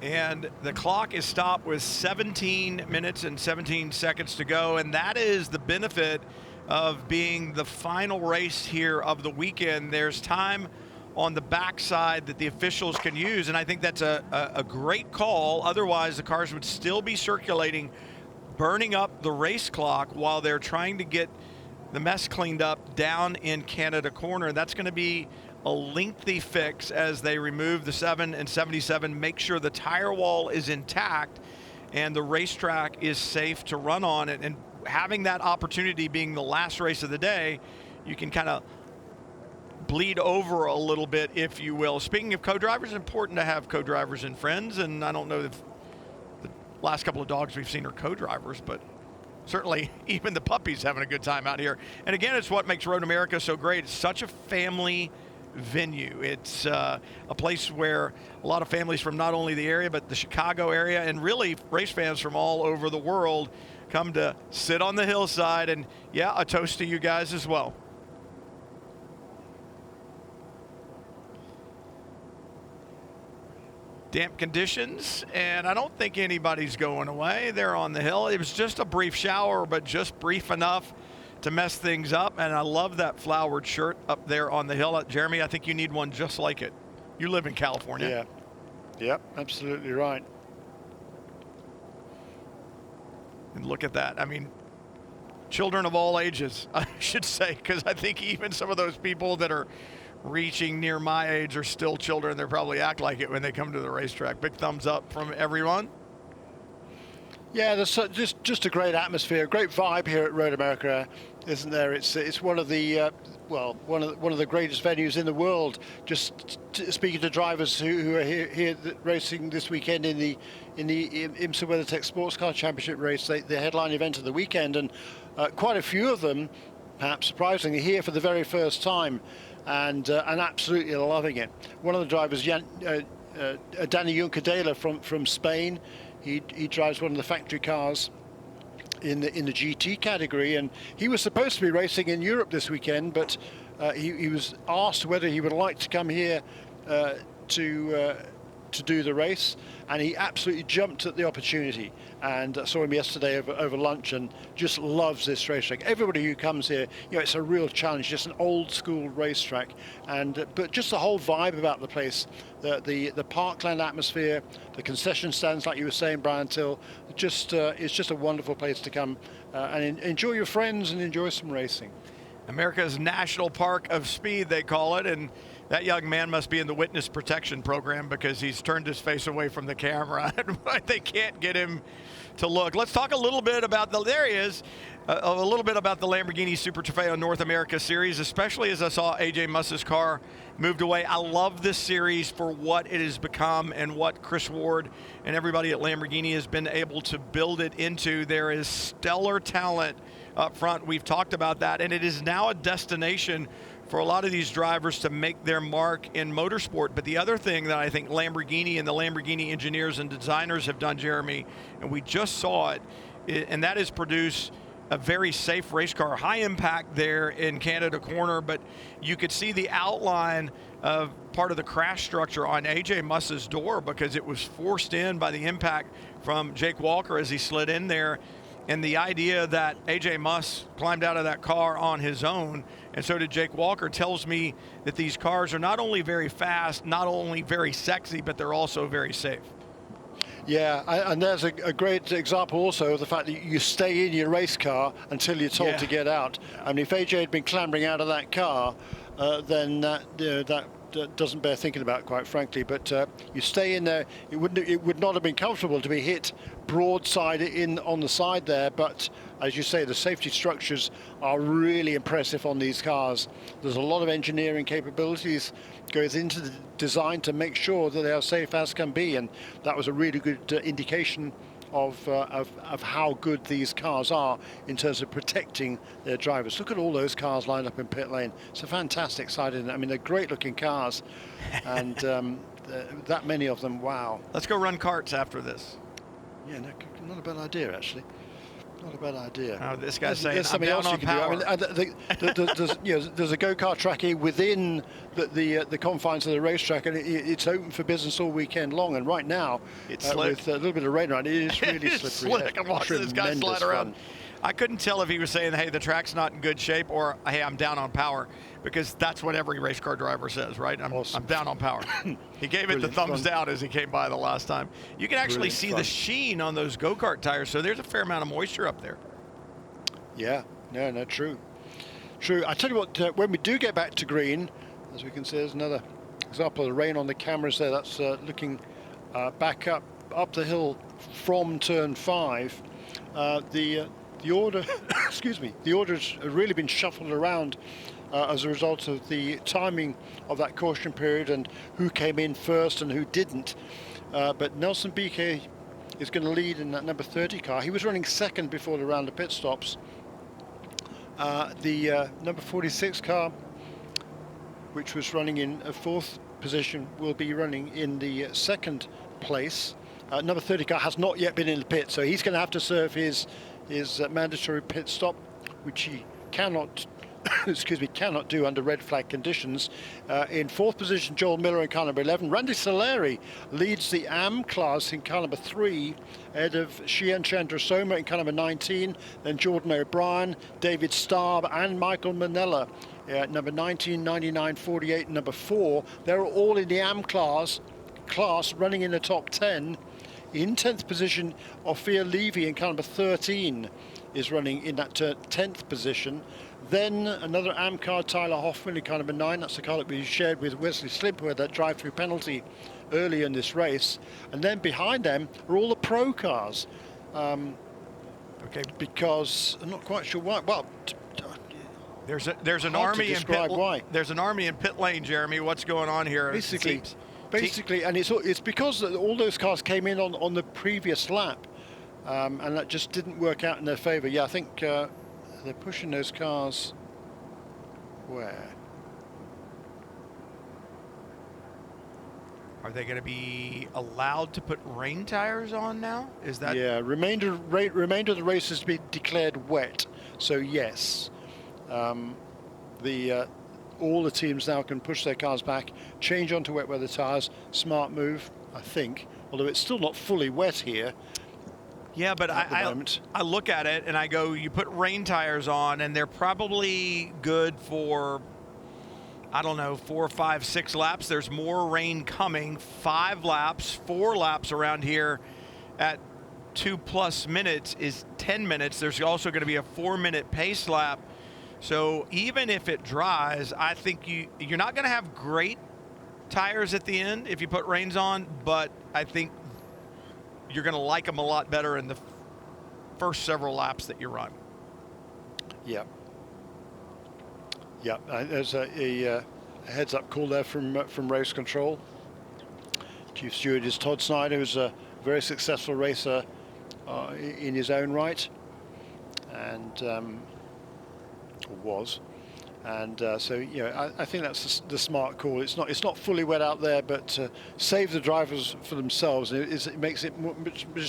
And the clock is stopped with 17 minutes and 17 seconds to go. And that is the benefit of being the final race here of the weekend. There's time on the backside that the officials can use. And I think that's a great call. Otherwise, the cars would still be circulating, burning up the race clock while they're trying to get the mess cleaned up down in Canada Corner. That's going to be a lengthy fix as they remove the 7 and 77, make sure the tire wall is intact and the racetrack is safe to run on. And having that opportunity being the last race of the day, you can kind of bleed over a little bit, if you will. Speaking of co-drivers, it's important to have co-drivers and friends, and I don't know if the last couple of dogs we've seen are co-drivers, but certainly even the puppies having a good time out here. And again, it's what makes Road America so great. It's such a family venue. It's a place where a lot of families from not only the area, but the Chicago area, and really race fans from all over the world come to sit on the hillside. And yeah, a toast to you guys as well. Damp conditions, and I don't think anybody's going away. They're on the hill. It was just a brief shower, but just brief enough to mess things up. And I love that flowered shirt up there on the hill. Jeremy, I think you need one just like it. You live in California. Yeah. Yep, absolutely right. And look at that. I mean, children of all ages, I should say, because I think even some of those people that are reaching near my age are still children. They probably act like it when they come to the racetrack. Big thumbs up from everyone. Yeah, there's just a great atmosphere, great vibe here at Road America, isn't there? It's one of the one of the greatest venues in the world. Just speaking to drivers who are here racing this weekend in the IMSA WeatherTech Sports Car Championship race, the headline event of the weekend, and quite a few of them, perhaps surprisingly, here for the very first time. And absolutely loving it. One of the drivers, Danny Juncadella from Spain, he drives one of the factory cars in the GT category, and he was supposed to be racing in Europe this weekend, but he was asked whether he would like to come here to do the race, and he absolutely jumped at the opportunity. And saw him yesterday over lunch, and just loves this racetrack. Everybody who comes here, it's a real challenge, just an old school racetrack, and but just the whole vibe about the place, the parkland atmosphere, the concession stands, like you were saying, Brian Till, just it's just a wonderful place to come and enjoy your friends and enjoy some racing. America's National Park of Speed, they call it, and that young man must be in the witness protection program because he's turned his face away from the camera. They can't get him to look. Let's talk a little bit about there he is, a little bit about the Lamborghini Super Trofeo North America Series, especially as I saw AJ Muss's car moved away. I love this series for what it has become and what Chris Ward and everybody at Lamborghini has been able to build it into. There is stellar talent up front. We've talked about that, and it is now a destination for a lot of these drivers to make their mark in motorsport. But the other thing that I think Lamborghini and the Lamborghini engineers and designers have done, Jeremy, and we just saw it, and that is produce a very safe race car, high impact there in Canada Corner, but you could see the outline of part of the crash structure on AJ Muss's door because it was forced in by the impact from Jake Walker as he slid in there. And the idea that AJ Muss climbed out of that car on his own, and so did Jake Walker, tells me that these cars are not only very fast, not only very sexy, but they're also very safe. Yeah, and there's a great example also of the fact that you stay in your race car until you're told to get out. I mean, if AJ had been clambering out of that car, then that doesn't bear thinking about, quite frankly. But you stay in there. It would not have been comfortable to be hit broadside in on the side there, but as you say, the safety structures are really impressive on these cars. There's a lot of engineering capabilities goes into the design to make sure that they are safe as can be, and that was a really good indication of how good these cars are in terms of protecting their drivers. Look at all those cars lined up in pit lane. It's a fantastic sight, isn't it? I mean, they're great looking cars, and that many of them. Wow. Let's go run karts after this. Yeah, no, not a bad idea, actually. Not a bad idea. Oh, this guy's saying, there's I'm something down else on you can power. do. I mean, there's a go-kart track here within the confines of the racetrack, and it's open for business all weekend long. And right now, It's with a little bit of rain around, it is really It's slippery. slick. I'm watching this guy slide around. I couldn't tell if he was saying, hey, the track's not in good shape, or, hey, I'm down on power, because that's what every race car driver says, right? I'm down on power. He gave it the thumbs down as he came by the last time. You can actually see the sheen on those go-kart tires, so there's a fair amount of moisture up there. Yeah, no, true. I tell you what, when we do get back to green, as we can see, there's another example of the rain on the cameras there. That's looking back up the hill from turn 5. The order, excuse me, the order's really been shuffled around as a result of the timing of that caution period and who came in first and who didn't. But Nelson BK is going to lead in that number 30 car. He was running second before the round of pit stops. The number 46 car, which was running in a 4th position, will be running in the 2nd place. Number 30 car has not yet been in the pit, so he's going to have to serve his mandatory pit stop, which he cannot cannot do under red flag conditions. In 4th position, Joel Miller in car number 11. Randy Soleri leads the AM class in car number 3, ahead of Shian Chandrasoma in car number 19, then Jordan O'Brien, David Starb, and Michael Manella number 19, 99, 48, and number 4. They're all in the AM class running in the top 10. In 10th position, Ophir Levy in car number 13 is running in that 10th position. Then another AM car, Tyler Hoffman in car number 9. That's the car that we shared with Wesley Slimp, who had that drive-through penalty early in this race. And then behind them are all the pro cars. Okay. Because I'm not quite sure why. Well, there's an army in pit. Why. There's an army in pit lane, Jeremy. What's going on here? Basically, and it's because all those cars came in on the previous lap, and that just didn't work out in their favor. Yeah, I think they're pushing those cars. Where? Are they going to be allowed to put rain tires on now? Is that? Yeah, remainder of the race has been declared wet, so yes. All the teams now can push their cars back, change onto wet weather tires. Smart move, I think, although it's still not fully wet here. Yeah, but I look at it and I go, you put rain tires on and they're probably good for, I don't know, 4, 5, 6 laps. There's more rain coming. 5 laps, 4 laps around here at 2+ minutes is 10 minutes. There's also going to be a 4-minute pace lap. So even if it dries, I think you're not going to have great tires at the end if you put rains on, but I think you're going to like them a lot better in the first several laps that you run. Yeah. Yeah, there's a heads-up call there from race control. Chief Steward is Todd Snyder, who's a very successful racer in his own right, and was, and so I think that's the smart call. It's not fully wet out there, but save the drivers for themselves. It makes it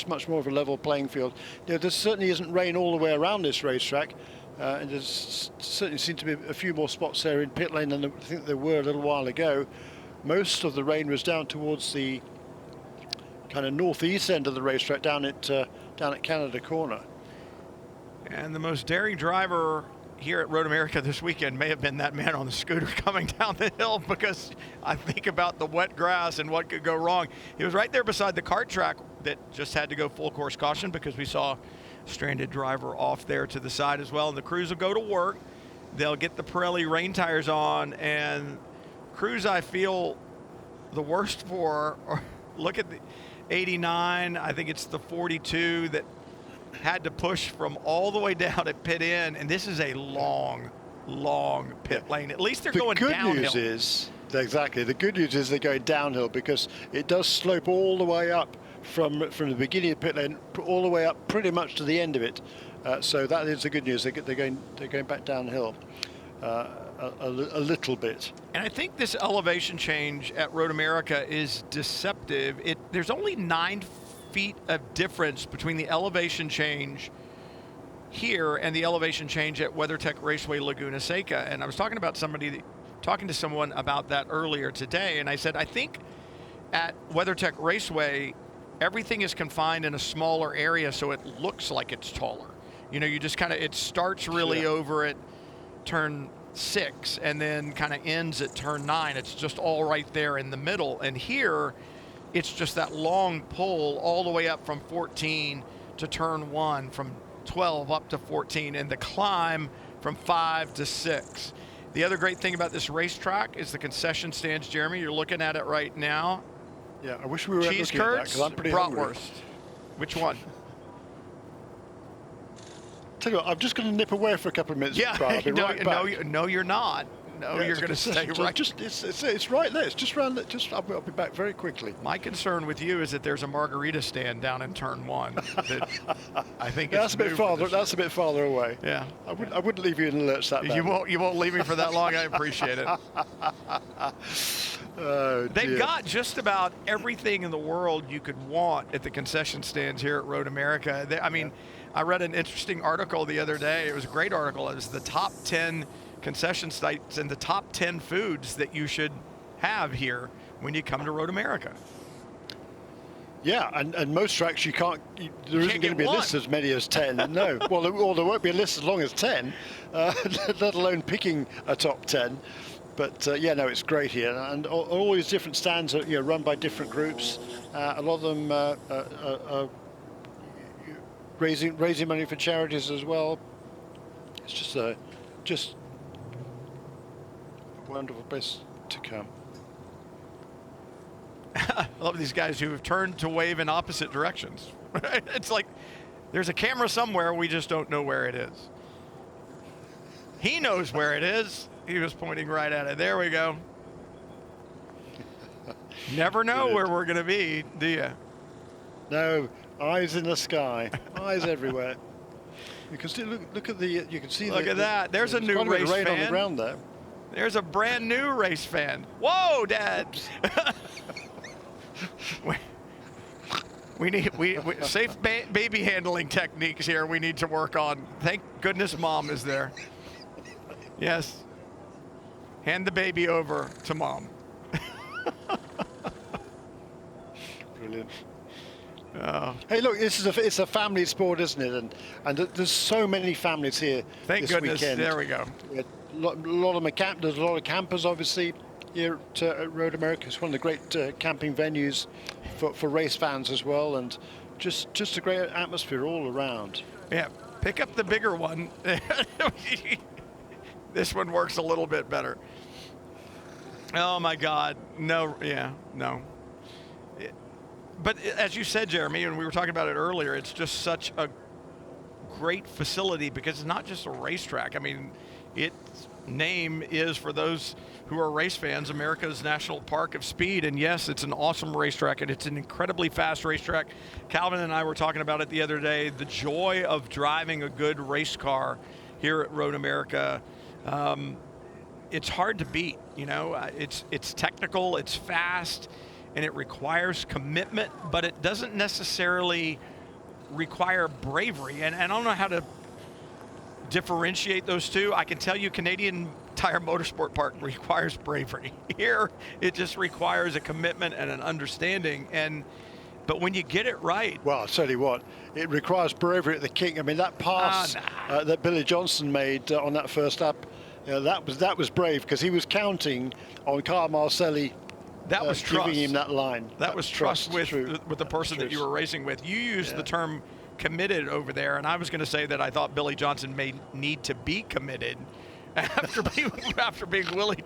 much more of a level playing field. There certainly isn't rain all the way around this racetrack, and there's certainly seem to be a few more spots there in pit lane than I think there were a little while ago. Most of the rain was down towards the kind of northeast end of the racetrack, down at Canada Corner. And the most daring driver here at Road America this weekend may have been that man on the scooter coming down the hill, because I think about the wet grass and what could go wrong. He was right there beside the kart track that just had to go full course caution because we saw a stranded driver off there to the side as well. And the crews will go to work. They'll get the Pirelli rain tires on, and crews I feel the worst for, or look at the 89, I think it's the 42 that had to push from all the way down at pit in, and this is a long pit lane. At least they're going downhill. The good news is, exactly, the good news is they're going downhill, because it does slope all the way up from the beginning of pit lane all the way up pretty much to the end of it. So that is the good news. They're going back downhill a little bit. And I think this elevation change at Road America is deceptive. There's only 9 feet of difference between the elevation change here and the elevation change at WeatherTech Raceway Laguna Seca. And I was talking to someone about that earlier today, and I said, I think at WeatherTech Raceway, everything is confined in a smaller area, so it looks like it's taller. You know, you just kind of, it starts really over at turn 6 and then kind of ends at turn 9. It's just all right there in the middle. And here, it's just that long pull all the way up from 14 to turn 1, from 12 up to 14, and the climb from 5 to 6. The other great thing about this racetrack is the concession stands, Jeremy. You're looking at it right now. Yeah, I wish we were Cheese looking at that, curds, 'cause I'm pretty hungry. bratwurst. Which one? Tell you what, I'm just going to nip away for a couple of minutes. Yeah, I'll be right back. no, you're not. No, Yeah, you're it's a going to stay concession, so right. it's right there. It's just around. I'll be back very quickly. My concern with you is that there's a margarita stand down in turn 1. That I think That's a bit farther. That's a bit farther away. Yeah, I wouldn't leave you in the lurch that bad. you won't leave me for that long. I appreciate it. Oh, They've dear. got just about everything in the world you could want at the concession stands here at Road America. I mean, I read an interesting article the other day. It was a great article. It was the top 10 concession sites and the top 10 foods that you should have here when you come to Road America. Yeah, and most tracks there isn't going to be a list as many as 10. No, well, there won't be a list as long as 10, let alone picking a top 10. But yeah, no, it's great here, and all these different stands are run by different groups. A lot of them are raising money for charities as well. It's just a wonderful place to come. I love these guys who have turned to wave in opposite directions. It's like there's a camera somewhere, we just don't know where it is. He knows where it is. He was pointing right at it. There we go. Never know where we're going to be, do you? No, eyes in the sky, eyes everywhere. You can see. Look at the. You can see. Look at that. There's a new race rain fan. on the ground there. There's a brand new race fan. Whoa, Dad. we need safe baby handling techniques here. We need to work on. Thank goodness Mom is there. Yes. Hand the baby over to Mom. Brilliant. Oh. Hey, look, it's a family sport, isn't it? And there's so many families here. Thank this goodness. Weekend. There we go. A lot of there's a lot of campers, obviously, here at Road America. It's one of the great camping venues for race fans as well, and just a great atmosphere all around. Yeah, pick up the bigger one. This one works a little bit better. Oh my God, no, yeah, no. But as you said, Jeremy, and we were talking about it earlier, it's just such a great facility because it's not just a racetrack. I mean, its name is, for those who are race fans, America's National Park of Speed. And yes, it's an awesome racetrack, and it's an incredibly fast racetrack. Calvin and I were talking about it the other day, the joy of driving a good race car here at Road America. It's hard to beat, you know. It's technical, it's fast, and it requires commitment, but it doesn't necessarily require bravery. And I don't know how to differentiate those two. I can tell you Canadian Tire Motorsport Park requires bravery. Here, it just requires a commitment and an understanding. But when you get it right. Well, I'll tell you what, it requires bravery at the kick. I mean, that pass that Billy Johnson made on that first lap, that was brave, because he was counting on Carl Marcelli. That was trust. Giving him that line. That was trust with the person that you were racing with. You used the term committed over there, and I was going to say that I thought Billy Johnson may need to be committed after being willing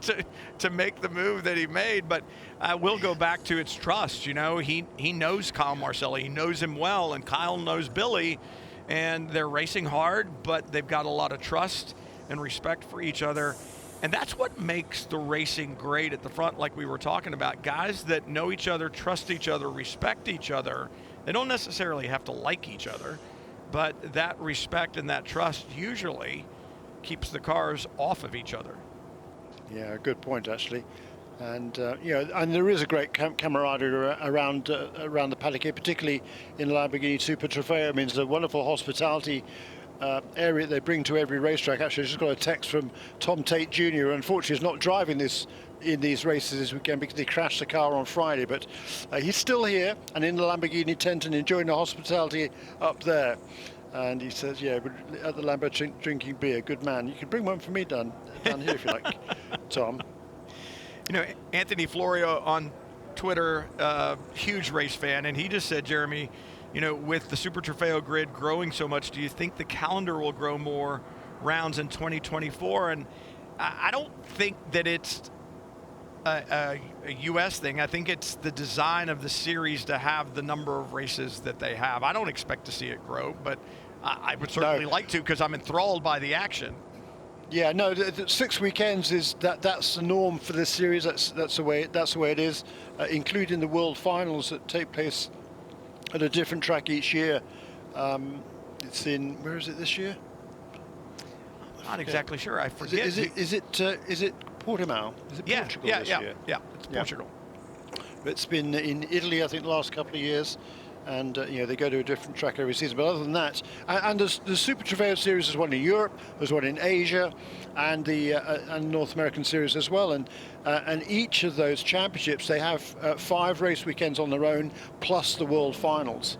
to make the move that he made. But I will go back to its trust. You know, he knows Kyle Marcelli. He knows him well, and Kyle knows Billy, and they're racing hard, but they've got a lot of trust and respect for each other. And that's what makes the racing great at the front, like we were talking about. Guys that know each other, trust each other, respect each other. They don't necessarily have to like each other, but that respect and that trust usually keeps the cars off of each other. Yeah, good point, actually. And and there is a great camaraderie around the paddock here, particularly in Lamborghini Super Trofeo. I mean, there's a wonderful hospitality area they bring to every racetrack. Actually, I just got a text from Tom Tate Jr. Unfortunately, he's not driving this in these races this weekend because he crashed the car on Friday, but he's still here and in the Lamborghini tent and enjoying the hospitality up there. And he says, yeah, at the Lambo drinking beer, good man. You can bring one for me down here if you like, Tom. You know, Anthony Florio on Twitter, huge race fan, and he just said, Jeremy, you know, with the Super Trofeo grid growing so much, do you think the calendar will grow more rounds in 2024? And I don't think that it's a U.S. thing. I think it's the design of the series to have the number of races that they have. I don't expect to see it grow, but I would certainly like to, because I'm enthralled by the action. Yeah, no, the 6 weekends is that's the norm for this series. That's the way it is, including the World Finals that take place at a different track each year. It's in, where is it this year? I'm not exactly sure. I forget. Is it Portimao? Is it Portugal this year? Yeah, it's Portugal. It's been in Italy, I think, the last couple of years. And you know, they go to a different track every season. But other than that, and the Super Trofeo series is one in Europe, there's one in Asia, and the and North American series as well. And each of those championships, they have 5 race weekends on their own, plus the World Finals.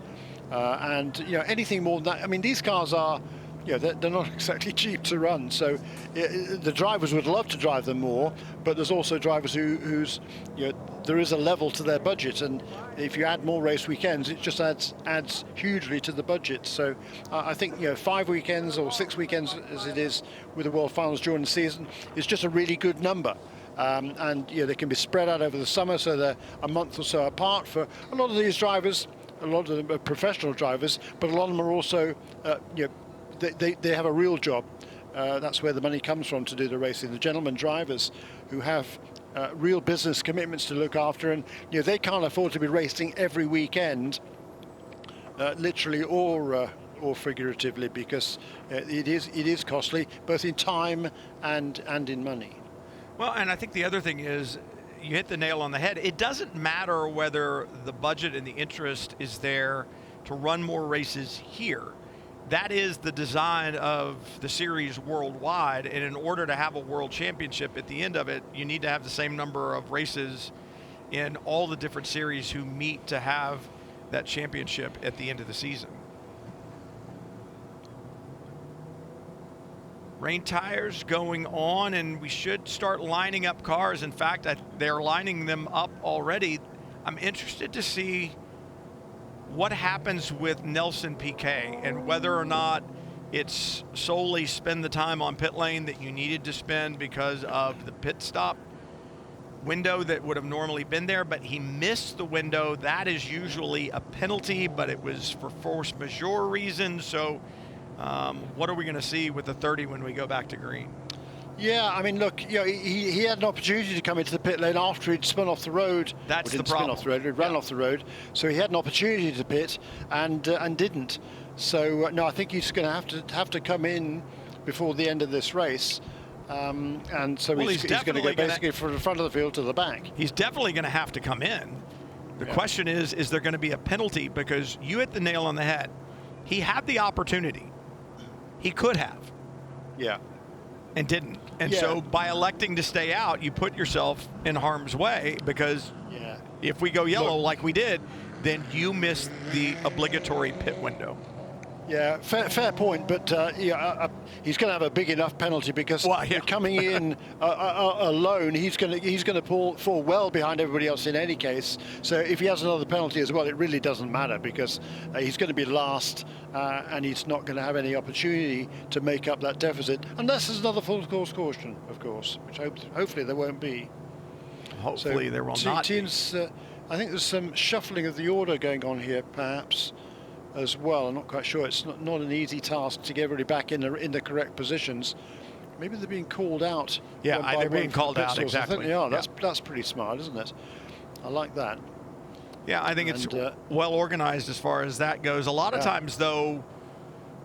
And you know, anything more than that, I mean, these cars are, you know, they're not exactly cheap to run. So the drivers would love to drive them more, but there's also drivers who's, you know, there is a level to their budget, and if you add more race weekends, it just adds hugely to the budget. So I think, you know, 5 weekends or 6 weekends, as it is with the World Finals during the season, is just a really good number. And you know, they can be spread out over the summer, so they're a month or so apart for a lot of these drivers. A lot of them are professional drivers, but a lot of them are also, you know, they have a real job. That's where the money comes from to do the racing. The gentlemen drivers who have real business commitments to look after, and you know, they can't afford to be racing every weekend, literally or figuratively, because it is costly, both in time and in money. Well, and I think the other thing is, you hit the nail on the head. It doesn't matter whether the budget and the interest is there to run more races here. That is the design of the series worldwide, and in order to have a world championship at the end of it, you need to have the same number of races in all the different series who meet to have that championship at the end of the season. Rain tires going on, and we should start lining up cars. In fact, they're lining them up already. I'm interested to see what happens with Nelson Piquet and whether or not it's solely spend the time on pit lane that you needed to spend because of the pit stop window that would have normally been there, but he missed the window. That is usually a penalty, but it was for force majeure reasons. So what are we going to see with the 30 when we go back to green? Yeah, I mean, look, you know, he had an opportunity to come into the pit lane after he'd spun off the road. That's the problem. Spin off the road, he ran off the road, so he had an opportunity to pit and didn't. So no, I think he's going to have to come in before the end of this race, and so he's going to go basically from the front of the field to the back. He's definitely going to have to come in. The question is there going to be a penalty? Because you hit the nail on the head. He had the opportunity. He could have. Yeah. And didn't. And so by electing to stay out, you put yourself in harm's way, because if we go yellow like we did, then you miss the obligatory pit window. Yeah, fair point, but he's going to have a big enough penalty because coming in alone, he's going to fall well behind everybody else in any case. So if he has another penalty as well, it really doesn't matter, because he's going to be last, and he's not going to have any opportunity to make up that deficit, unless there's another full course caution, of course, which hopefully there won't be. Hopefully there will not be. I think there's some shuffling of the order going on here, perhaps, as well. I'm not quite sure. It's not an easy task to get everybody back in the correct positions. Maybe they're being called out. Yeah, they're being called out, exactly. I think they are. That's pretty smart, isn't it? I like that. Yeah, I think it's well organized as far as that goes. A lot of times, though,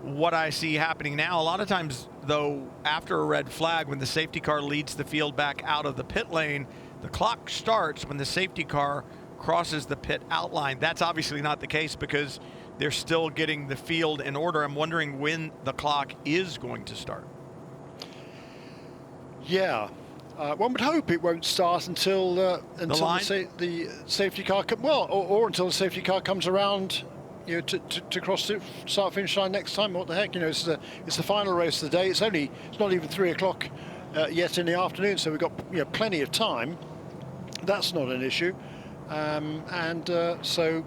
what I see happening now, a lot of times, though, after a red flag, when the safety car leads the field back out of the pit lane, the clock starts when the safety car crosses the pit outline. That's obviously not the case, because they're still getting the field in order. I'm wondering when the clock is going to start. Yeah. One would hope it won't start until the safety car, or until the safety car comes around, to cross the start finish line next time. What the heck, it's the final race of the day. It's not even 3 o'clock yet in the afternoon, so we've got plenty of time. That's not an issue, so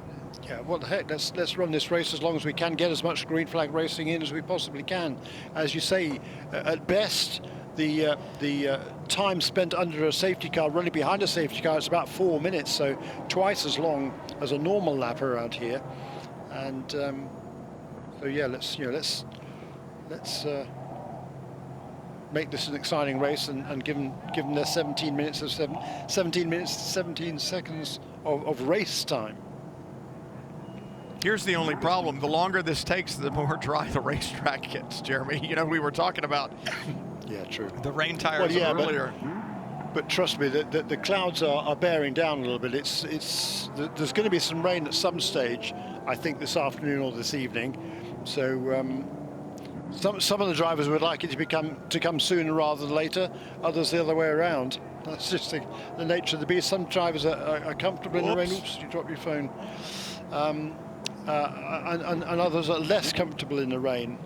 yeah, what the heck? Let's run this race as long as we can, get as much green flag racing in as we possibly can. As you say, at best, the time spent under a safety car, running behind a safety car, is about 4 minutes, so twice as long as a normal lap around here. And so yeah, let's make this an exciting race and give them their 17 minutes 17 seconds of race time. Here's the only problem: the longer this takes, the more dry the racetrack gets. Jeremy, we were talking about. Yeah, true. The rain tires earlier. But trust me, the clouds are bearing down a little bit. There's going to be some rain at some stage, I think this afternoon or this evening. So some of the drivers would like it to come sooner rather than later. Others the other way around. That's just the nature of the beast. Some drivers are comfortable in the rain. Oops, you dropped your phone. And others are less comfortable in the rain.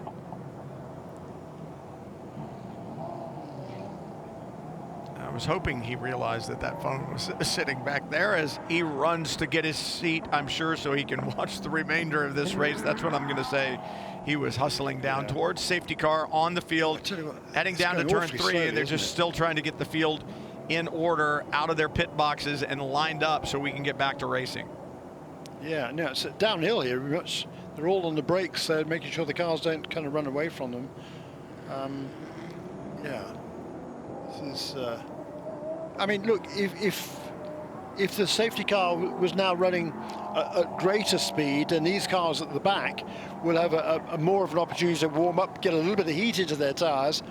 I was hoping he realized that phone was sitting back there as he runs to get his seat, I'm sure, so he can watch the remainder of this race. That's what I'm going to say. He was hustling down towards safety car on the field, heading down to turn 3, slowly, and they're just still trying to get the field in order, out of their pit boxes and lined up so we can get back to racing. Yeah, no, it's downhill here. They're all on the brakes, making sure the cars don't kind of run away from them. Yeah, this is. I mean, look, if the safety car was now running at greater speed, then these cars at the back will have a more of an opportunity to warm up, get a little bit of heat into their tires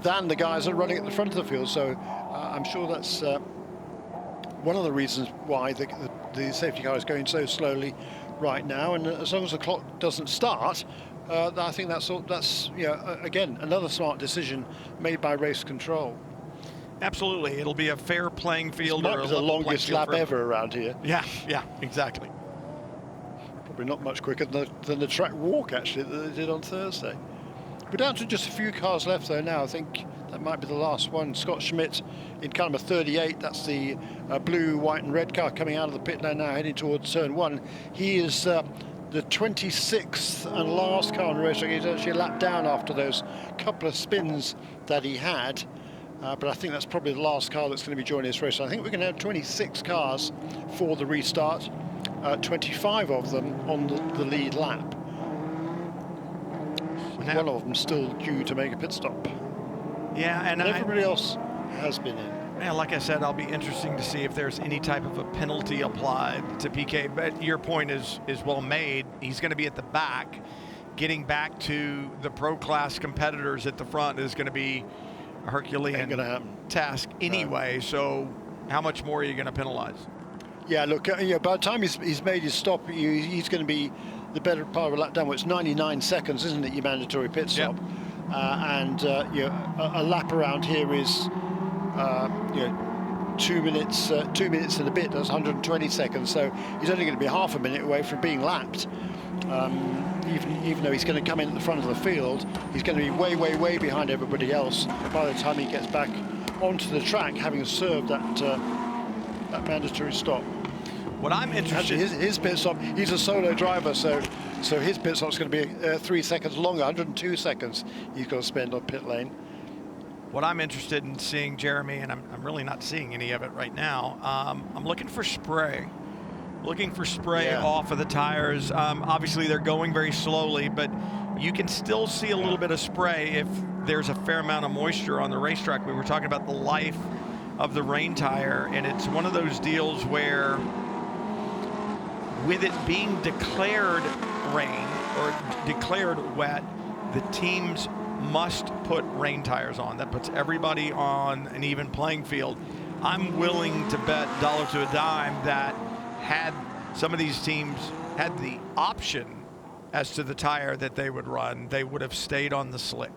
than the guys that are running at the front of the field. So I'm sure that's one of the reasons why the safety car is going so slowly right now. And as long as the clock doesn't start, I think that's again, another smart decision made by race control. Absolutely, it'll be a fair playing field. This might be the longest lap ever around here. Yeah, exactly. Probably not much quicker than the track walk, actually, that they did on Thursday. We're down to just a few cars left, though, now. I think that might be the last one. Scott Schmidt in car number 38. That's the blue, white and red car coming out of the pit lane now, heading towards turn 1. He is the 26th and last car on the racetrack. He's actually a lap down after those couple of spins that he had. But I think that's probably the last car that's going to be joining this race. So I think we're going to have 26 cars for the restart, 25 of them on the lead lap. One of them still due to make a pit stop. Yeah, and everybody else has been in. Yeah, like I said, I'll be interesting to see if there's any type of a penalty applied to PK. But your point is well made. He's going to be at the back. Getting back to the pro class competitors at the front is going to be a Herculean task anyway. So how much more are you going to penalize? Yeah, look, by the time he's made his stop, he's going to be the better part of a lap down. Well, it's 99 seconds, isn't it, your mandatory pit stop? Yep. And a lap around here is 2 minutes and a bit. That's 120 seconds. So he's only going to be half a minute away from being lapped. Even though he's going to come in at the front of the field, he's going to be way, way, way behind everybody else by the time he gets back onto the track, having served that mandatory stop. What I'm interested in his pit stop, he's a solo driver, so his pit stop's going to be 3 seconds longer, 102 seconds he's got to spend on pit lane. What I'm interested in seeing, Jeremy, and I'm really not seeing any of it right now, I'm looking for spray. Off of the tires. Obviously, they're going very slowly, but you can still see a little bit of spray if there's a fair amount of moisture on the racetrack. We were talking about the life of the rain tire, and it's one of those deals where, with it being declared rain or declared wet, the teams must put rain tires on. That puts everybody on an even playing field. I'm willing to bet dollar to a dime that had some of these teams had the option as to the tire that they would run. They would have stayed on the slick.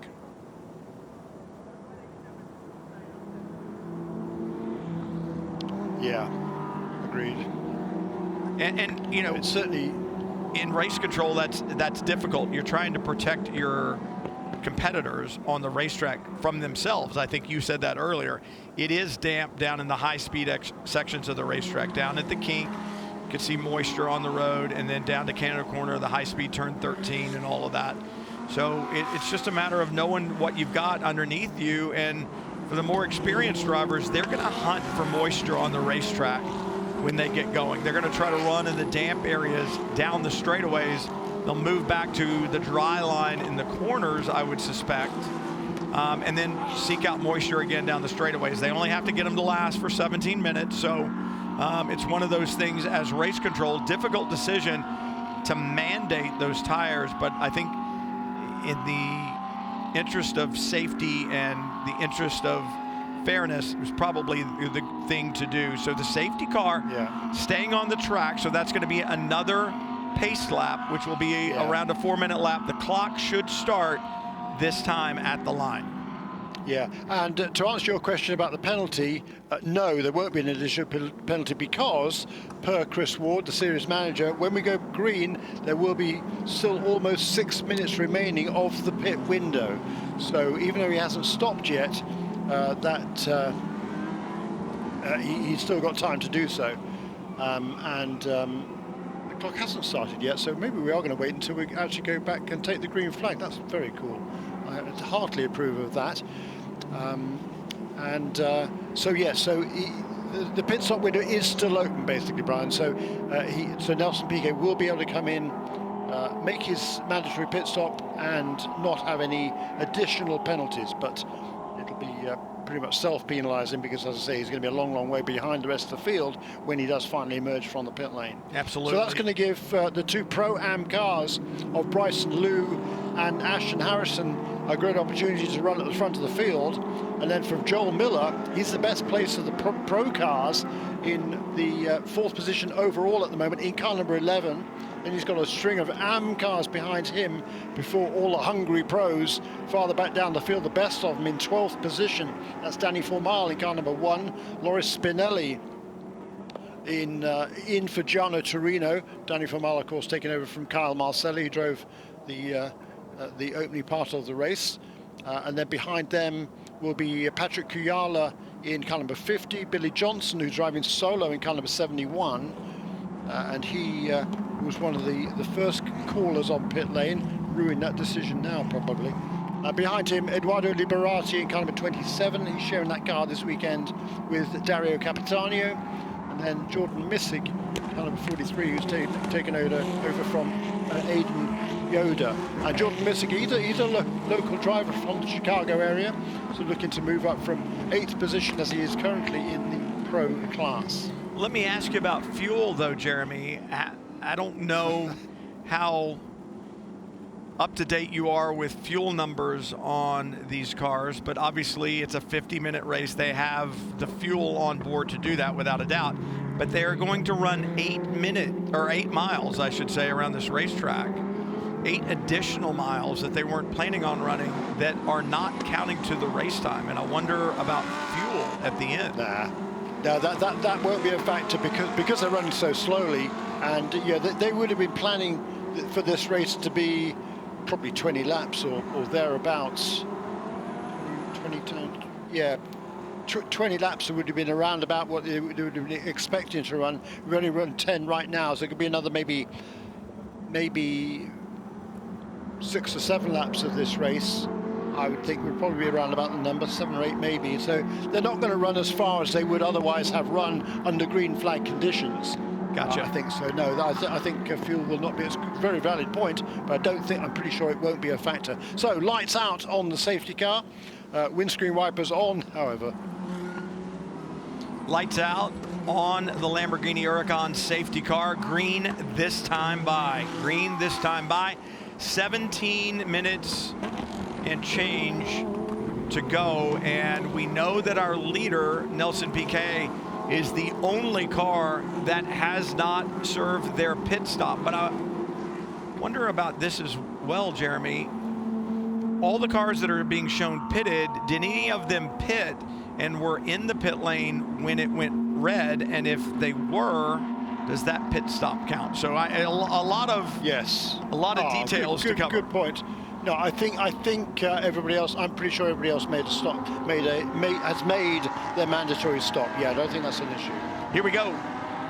Yeah, agreed. And you know, it's certainly in race control, that's difficult. You're trying to protect your competitors on the racetrack from themselves. I think you said that earlier. It is damp down in the high-speed sections of the racetrack. Down at the kink, you can see moisture on the road, and then down to Canada Corner, the high-speed turn 13 and all of that. So it's just a matter of knowing what you've got underneath you, and for the more experienced drivers, they're going to hunt for moisture on the racetrack when they get going. They're going to try to run in the damp areas down the straightaways. They'll move back to the dry line in the corners, I would suspect, and then seek out moisture again down the straightaways. They only have to get them to last for 17 minutes, so it's one of those things as race control, difficult decision to mandate those tires, but I think in the interest of safety and the interest of fairness, was probably the thing to do. So the safety car staying on the track, so that's going to be another pace lap, which will be around a 4-minute lap. The clock should start this time at the line. Yeah, and to answer your question about the penalty, no, there won't be an additional penalty because, per Chris Ward, the series manager, when we go green, there will be still almost 6 minutes remaining of the pit window. So even though he hasn't stopped yet, he's still got time to do so. The clock hasn't started yet, so maybe we are going to wait until we actually go back and take the green flag. That's very cool. I heartily approve of that. The pit stop window is still open, basically, Brian. So Nelson Piquet will be able to come in, make his mandatory pit stop, and not have any additional penalties. But it'll be pretty much self-penalising because, as I say, he's going to be a long, long way behind the rest of the field when he does finally emerge from the pit lane. Absolutely. So that's going to give the two Pro-Am cars of Bryson Liu and Ashton Harrison a great opportunity to run at the front of the field. And then from Joel Miller, he's the best place of the pro cars in the fourth position overall at the moment in car number 11. And he's got a string of AM cars behind him before all the hungry pros farther back down the field. The best of them in 12th position. That's Danny Formal in car number 1. Loris Spinelli in for Giano Torino. Danny Formal, of course, taking over from Kyle Marcelli, who drove the opening part of the race. And then behind them will be Patrick Kuyala in car number 50. Billy Johnson, who's driving solo in car number 71. And he was one of the first callers on pit lane, ruined that decision now probably. Behind him, Eduardo Liberati in car number 27. He's sharing that car this weekend with Dario Capitanio. And then Jordan Missig, car number 43, who's taken over from Aidan Yoda. And Jordan Missig, he's a local driver from the Chicago area, so looking to move up from 8th position as he is currently in the pro class. Let me ask you about fuel, though, Jeremy. I don't know how up-to-date you are with fuel numbers on these cars, but obviously it's a 50-minute race. They have the fuel on board to do that without a doubt. But they are going to run 8 miles, I should say, around this racetrack. 8 additional miles that they weren't planning on running that are not counting to the race time. And I wonder about fuel at the end. No, that won't be a factor because they're running so slowly, and they would have been planning for this race to be probably 20 laps or thereabouts. 20 laps would have been around about what they would have been expecting to run. We've only run 10 right now, so it could be another maybe 6 or 7 laps of this race. I would think we'd probably be around about the number 7 or 8 maybe. So they're not going to run as far as they would otherwise have run under green flag conditions. Gotcha. I think so. No, I think fuel will not be a very valid point, but I'm pretty sure it won't be a factor. So lights out on the safety car, windscreen wipers on, however. Lights out on the Lamborghini Huracan safety car. Green this time by. 17 minutes and change to go, and we know that our leader, Nelson Piquet, is the only car that has not served their pit stop. But wonder about this as well, Jeremy. All the cars that are being shown pitted, did any of them pit and were in the pit lane when it went red? And if they were, does that pit stop count? So a lot of details to cover. Good point. No, I think everybody else. I'm pretty sure everybody else made a stop. Has made their mandatory stop. Yeah, I don't think that's an issue. Here we go.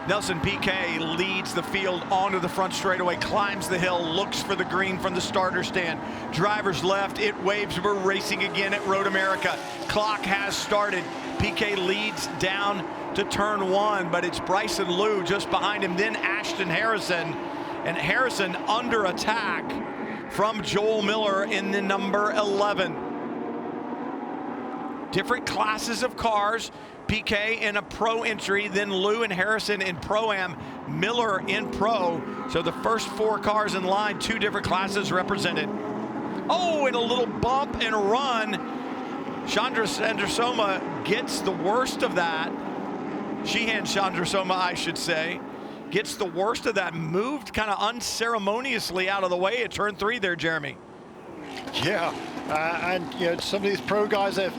Nelson Piquet leads the field onto the front straightaway, climbs the hill, looks for the green from the starter stand. Driver's left, it waves. We're racing again at Road America. Clock has started. Piquet leads down to turn 1, but it's Bryson Liu just behind him, then Ashton Harrison. And Harrison under attack from Joel Miller in the number 11. Different classes of cars. Piquet in a pro entry, then Liu and Harrison in Pro-Am, Miller in Pro. So the first 4 cars in line, 2 different classes represented. Oh, and a little bump and run. Chandra Sandersoma gets the worst of that. Sheehan Chandrasoma, I should say, gets the worst of that, moved kind of unceremoniously out of the way at turn 3 there, Jeremy. Yeah, and some of these pro guys, they're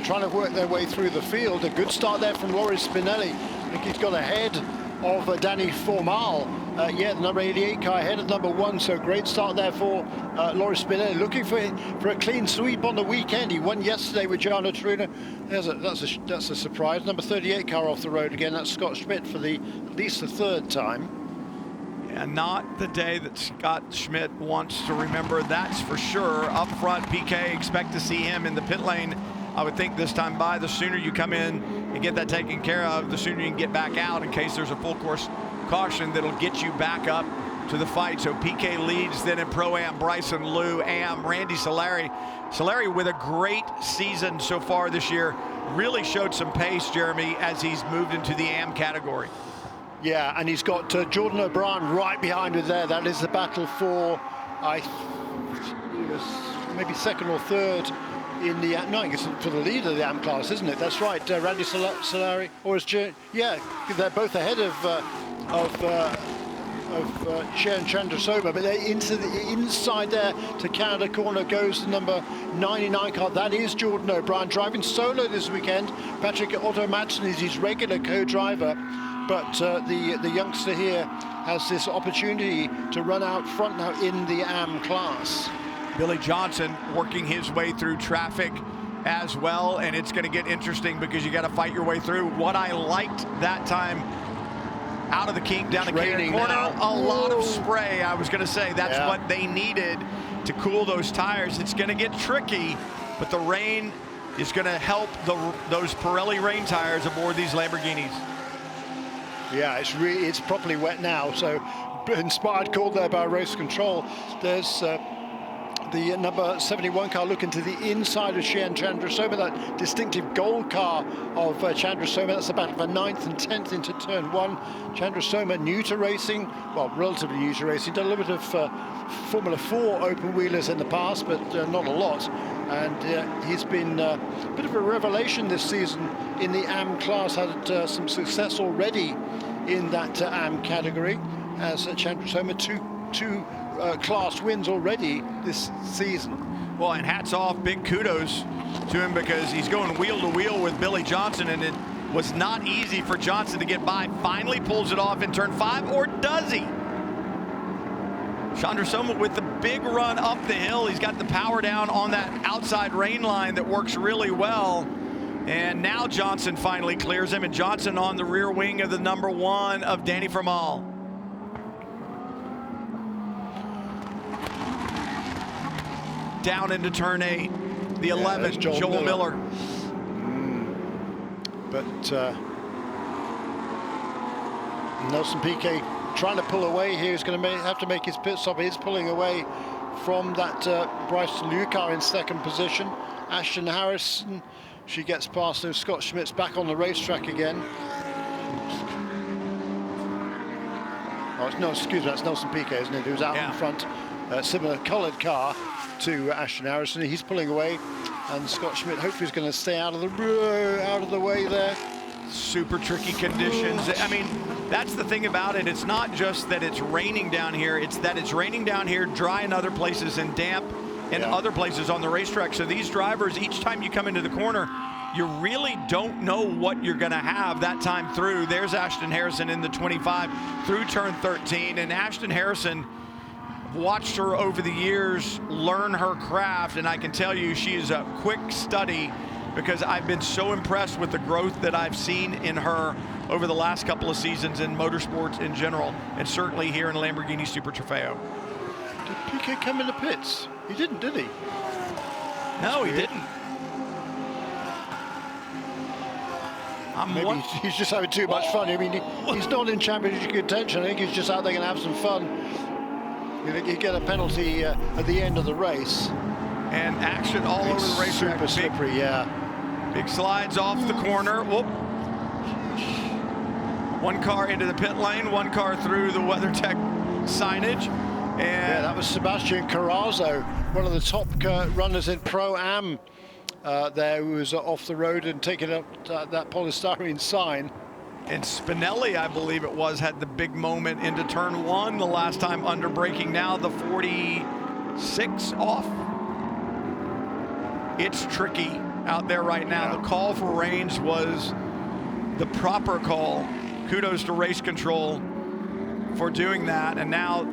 trying to work their way through the field. A good start there from Loris Spinelli. I think he's got ahead of Danny Formal. The number 88 car ahead of number 1. So great start there for Loris Spinelli, looking for a clean sweep on the weekend. He won yesterday with Gianna Truna. That's a surprise. Number 38 car off the road again. That's Scott Schmidt for at least the 3rd time. And not the day that Scott Schmidt wants to remember, that's for sure. Up front, Piquet, expect to see him in the pit lane. I would think this time by, the sooner you come in and get that taken care of, the sooner you can get back out in case there's a full course caution that'll get you back up to the fight. So Piquet leads, then in Pro-Am, Bryson Liu, Am, Randy Solari. Solari with a great season so far this year. Really showed some pace, Jeremy, as he's moved into the Am category. Yeah, and he's got Jordan O'Brien right behind him there. That is the battle for, maybe 2nd or 3rd in the, no, I guess for the lead of the AM class, isn't it? That's right, Randy Solari, or is they're both ahead of Sharon Chandrasoma, but they're into the inside there to Canada corner goes the number 99 car. That is Jordan O'Brien driving solo this weekend. Patrick Otto Madsen is his regular co-driver. But the youngster here has this opportunity to run out front now in the AM class. Billy Johnson working his way through traffic as well, and it's going to get interesting because you got to fight your way through. What I liked that time out of the kink down the Canyon corner, a lot of spray. I was going to say that's what they needed to cool those tires. It's going to get tricky, but the rain is going to help those Pirelli rain tires aboard these Lamborghinis. Yeah, it's properly wet now, so inspired call there by Race Control. There's the number 71 car looking to the inside of Cheyenne Chandrasoma, that distinctive gold car of Chandrasoma. That's the battle for 9th and 10th into turn 1. Chandrasoma new to racing, well, relatively new to racing, done a little bit of Formula 4 open wheelers in the past, but not a lot. And he's been a bit of a revelation this season in the AM class, had some success already in that AM category, as Chandrasoma two class wins already this season. Well, and hats off, big kudos to him, because he's going wheel to wheel with Billy Johnson, and it was not easy for Johnson to get by. Finally pulls it off in turn 5, or does he? Chandrasoma with the big run up the hill. He's got the power down on that outside rain line that works really well. And now Johnson finally clears him, and Johnson on the rear wing of the number 1 of Danny Formal. Down into turn 8, the 11, Joel Miller. But Nelson Piquet trying to pull away here. He's going to have to make his pit stop. He's pulling away from that Bryson Liu car in 2nd position. Ashton Harrison, she gets past him. Scott Schmidt's back on the racetrack again. Oh, no, excuse me, that's Nelson Piquet, isn't it? Who's out in front. Similar coloured car to Ashton Harrison. He's pulling away, and Scott Schmidt hopefully is going to stay out of the way there. Super tricky conditions. I mean, that's the thing about it. It's not just that it's raining down here, it's that it's raining down here, dry in other places, and damp in other places on the racetrack. So these drivers, each time you come into the corner, you really don't know what you're going to have that time through. There's Ashton Harrison in the 25 through turn 13. And Ashton Harrison, watched her over the years learn her craft, and I can tell you she is a quick study, because I've been so impressed with the growth that I've seen in her over the last couple of seasons in motorsports in general, and certainly here in Lamborghini Super Trofeo. Did Piquet come in the pits? He didn't, did he? No, he didn't. Maybe he's just having too much fun. I mean, he's not in championship contention. I think he's just out there going to have some fun. You get a penalty at the end of the race. And action all over the racetrack. Super slippery, Big slides off the corner. Whoop. One car into the pit lane, one car through the WeatherTech signage. And yeah, that was Sebastian Carrazzo, one of the top runners in Pro-Am. There, who was off the road and taking up that polystyrene sign. And Spinelli, I believe it was, had the big moment into turn 1 the last time under braking. Now the 46 off. It's tricky out there right now. The call for range was the proper call. Kudos to race control for doing that. And now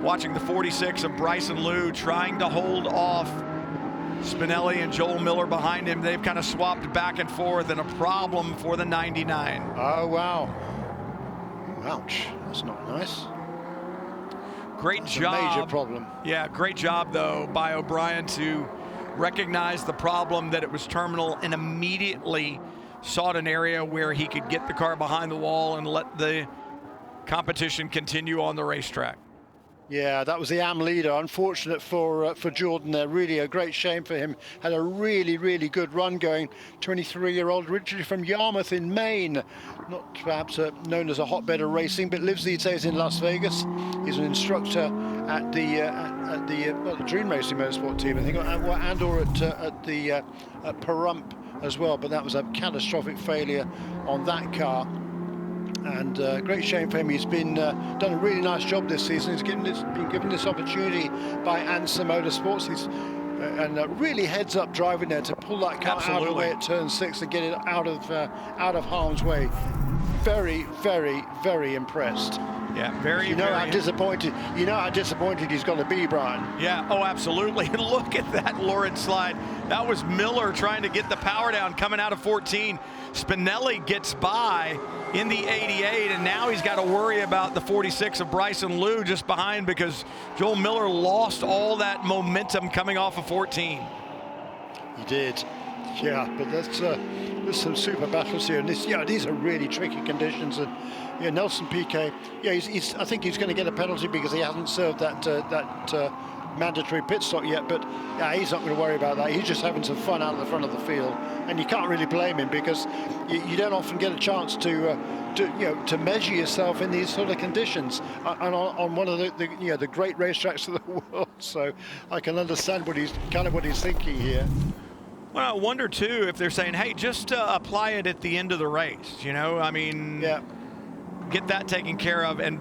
watching the 46 of Bryson Liu trying to hold off Spinelli and Joel Miller behind him. They've kind of swapped back and forth, and a problem for the 99. Oh, wow. Ouch. That's not nice. Great job. A major problem. Yeah, great job, though, by O'Brien to recognize the problem, that it was terminal, and immediately sought an area where he could get the car behind the wall and let the competition continue on the racetrack. Yeah, that was the AM leader. Unfortunate for Jordan there. Really a great shame for him. Had a really, really good run going. 23-year-old, originally from Yarmouth in Maine. Not perhaps known as a hotbed of racing, but lives these days in Las Vegas. He's an instructor at the Dream Racing Motorsport team, I think, and/or at Pahrump as well. But that was a catastrophic failure on that car. And great shame for him. He's been done a really nice job this season. He's been given this opportunity by IMSA Motorsports. He's and really heads up driving there to pull that car out of the way at turn 6 and get it out of harm's way. Very, very, very impressed. Yeah, very. You know how disappointed. You know how disappointed he's going to be, Brian. Yeah. Oh, absolutely. And look at that Lawrence slide. That was Miller trying to get the power down coming out of 14. Spinelli gets by in the 88, and now he's got to worry about the 46 of Bryson Liu just behind, because Joel Miller lost all that momentum coming off of 14. He did. Yeah, but there's some super battles here, and these are really tricky conditions. And yeah, Nelson Piquet, I think he's going to get a penalty because he hasn't served that mandatory pit stop yet. But yeah, he's not going to worry about that. He's just having some fun out at the front of the field, and you can't really blame him, because you don't often get a chance to measure yourself in these sort of conditions on one of the great racetracks of the world. So I can understand what he's thinking here. Well, I wonder too if they're saying, hey, just apply it at the end of the race. You know, I mean, get that taken care of. And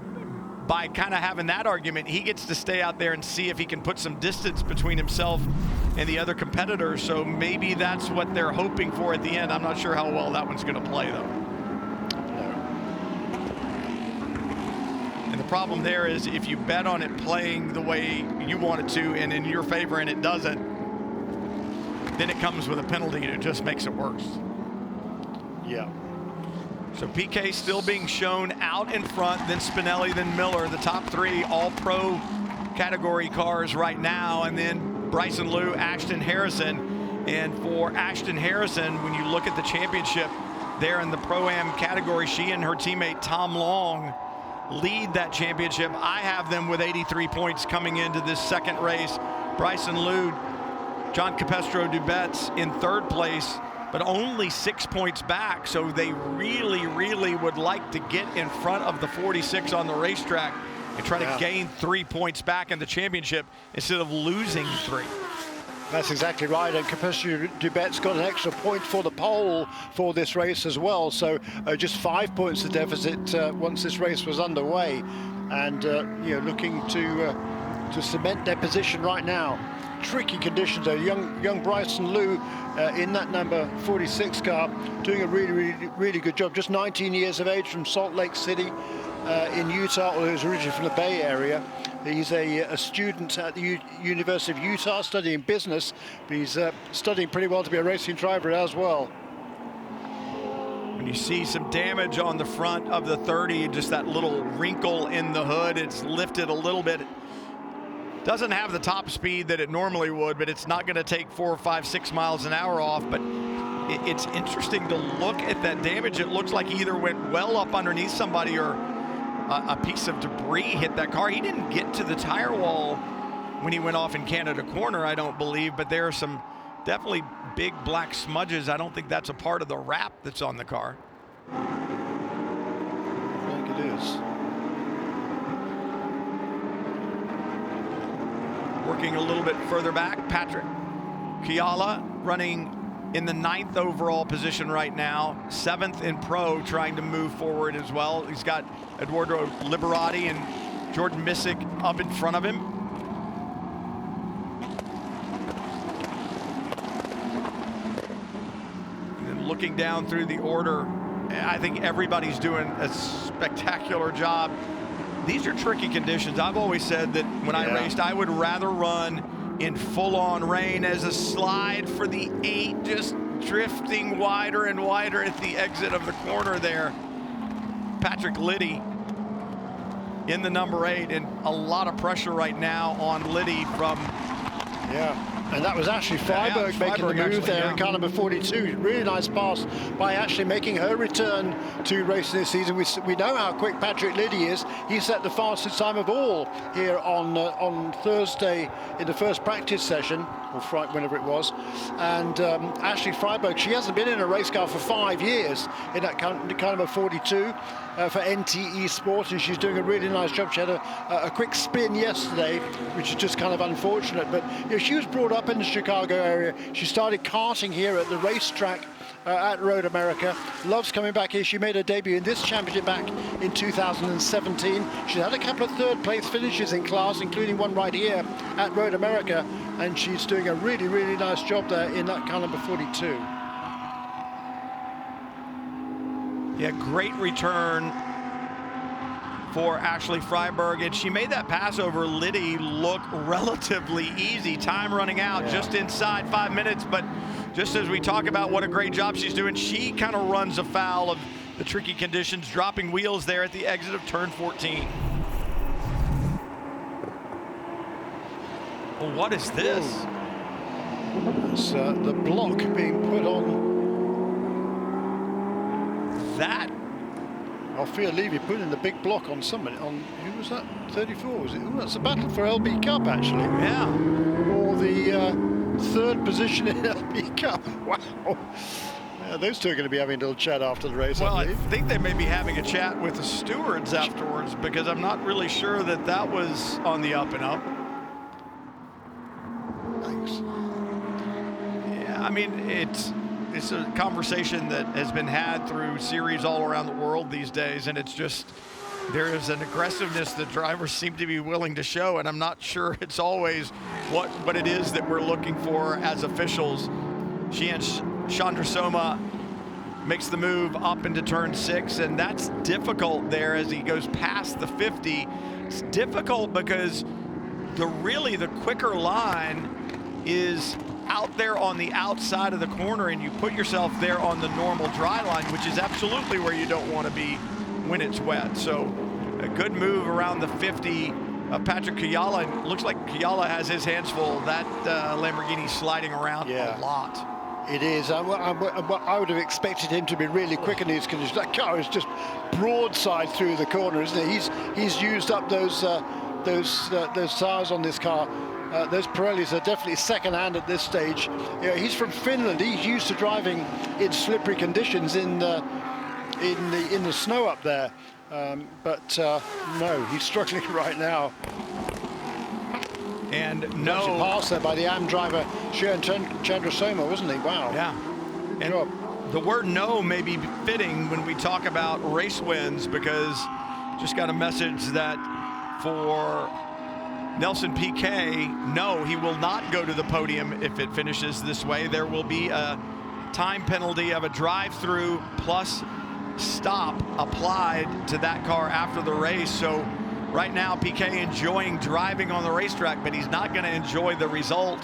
by kind of having that argument, he gets to stay out there and see if he can put some distance between himself and the other competitors. So maybe that's what they're hoping for at the end. I'm not sure how well that one's going to play, though. And the problem there is, if you bet on it playing the way you want it to and in your favor and it doesn't, then it comes with a penalty, and it just makes it worse. Yeah. So Piquet still being shown out in front, then Spinelli, then Miller, the top 3 all-pro category cars right now, and then Bryson Liu, Ashton Harrison. And for Ashton Harrison, when you look at the championship there in the Pro-Am category, she and her teammate Tom Long lead that championship. I have them with 83 points coming into this second race. Bryson Liu, John Capestro Dubets in 3rd place, but only 6 points back. So they really, really would like to get in front of the 46 on the racetrack and try to gain 3 points back in the championship instead of losing 3. That's exactly right, and Concession Dubet's got an extra point for the pole for this race as well, so just 5 points the deficit once this race was underway, and you know, looking to cement their position right now. Tricky conditions though. Young Bryson Liu in that number 46 car doing a really good job. Just 19 years of age, from Salt Lake City in Utah, although he's originally from the Bay Area. He's a student at the University of Utah studying business, but he's studying pretty well to be a racing driver as well. When you see some damage on the front of the 30, just that little wrinkle in the hood, it's lifted a little bit. Doesn't have the top speed that it normally would, but it's not going to take 4, 5, 6 miles an hour off. But it's interesting to look at that damage. It looks like he either went well up underneath somebody or a piece of debris hit that car. He didn't get to the tire wall when he went off in Canada Corner, I don't believe, but there are some definitely big black smudges. I don't think that's a part of the wrap that's on the car. I think it is. Working a little bit further back, Patrick Kiala running in the 9th overall position right now, 7th in pro, trying to move forward as well. He's got Eduardo Liberati and Jordan Missick up in front of him. And then looking down through the order, I think everybody's doing a spectacular job. These are tricky conditions. I've always said that when I raced, I would rather run in full-on rain as a slide for the 8, just drifting wider and wider at the exit of the corner there. Patrick Liddy in the number 8, and a lot of pressure right now on Liddy from... And that was actually Freiberg making the move there in car number 42. Really nice pass by actually making her return to racing this season. We know how quick Patrick Liddy is. He set the fastest time of all here on Thursday in the first practice session, or Friday, whenever it was. And Ashley Freiberg, she hasn't been in a race car for 5 years in that car number 42 for NTE Sport, and she's doing a really nice job. She had a quick spin yesterday, which is just kind of unfortunate, but you know, she was brought up in the Chicago area. She started karting here at the racetrack at Road America. Loves coming back here. She made her debut in this championship back in 2017. She had a couple of third-place finishes in class, including one right here at Road America, and she's doing a really nice job there in that car number 42. Yeah, great return for Ashley Freiberg, and she made that pass over Liddy look relatively easy. Time running out, just inside 5 minutes, but just as we talk about what a great job she's doing, she kind of runs afoul of the tricky conditions, dropping wheels there at the exit of turn 14. Well, what is this? It's the block being put on. That Alfia Levy putting the big block on somebody. On who was that? 34 was it? Oh, that's a battle for LB Cup actually. Yeah. Or the third position in LB Cup. Wow. Yeah, those two are going to be having a little chat after the race. Well, I think they may be having a chat with the stewards afterwards, because I'm not really sure that that was on the up and up. Thanks. Yeah, I mean, it's a conversation that has been had through series all around the world these days, and it's just, there is an aggressiveness that drivers seem to be willing to show, and I'm not sure it's always what it is that we're looking for as officials. Chandra Soma makes the move up into turn 6, and that's difficult there as he goes past the 50. It's difficult because the quicker line is out there on the outside of the corner, and you put yourself there on the normal dry line, which is absolutely where you don't want to be when it's wet. So a good move around the 50 of Patrick Kiala. Looks like Kiala has his hands full. That Lamborghini sliding around a lot. It is. I would have expected him to be really quick in these conditions. That car is just broadside through the corner, isn't it? He's used up those tires on this car. Those Pirellis are definitely second-hand at this stage. Yeah, he's from Finland. He's used to driving in slippery conditions in the snow up there. But no, he's struggling right now. And Actually passed there by the AM driver, Schmidt Chandrasoma, wasn't he? Wow. Yeah. And the word no may be fitting when we talk about race wins, because just got a message that for Nelson Piquet, no, he will not go to the podium if it finishes this way. There will be a time penalty of a drive-through plus stop applied to that car after the race. So right now, Piquet enjoying driving on the racetrack, but he's not going to enjoy the result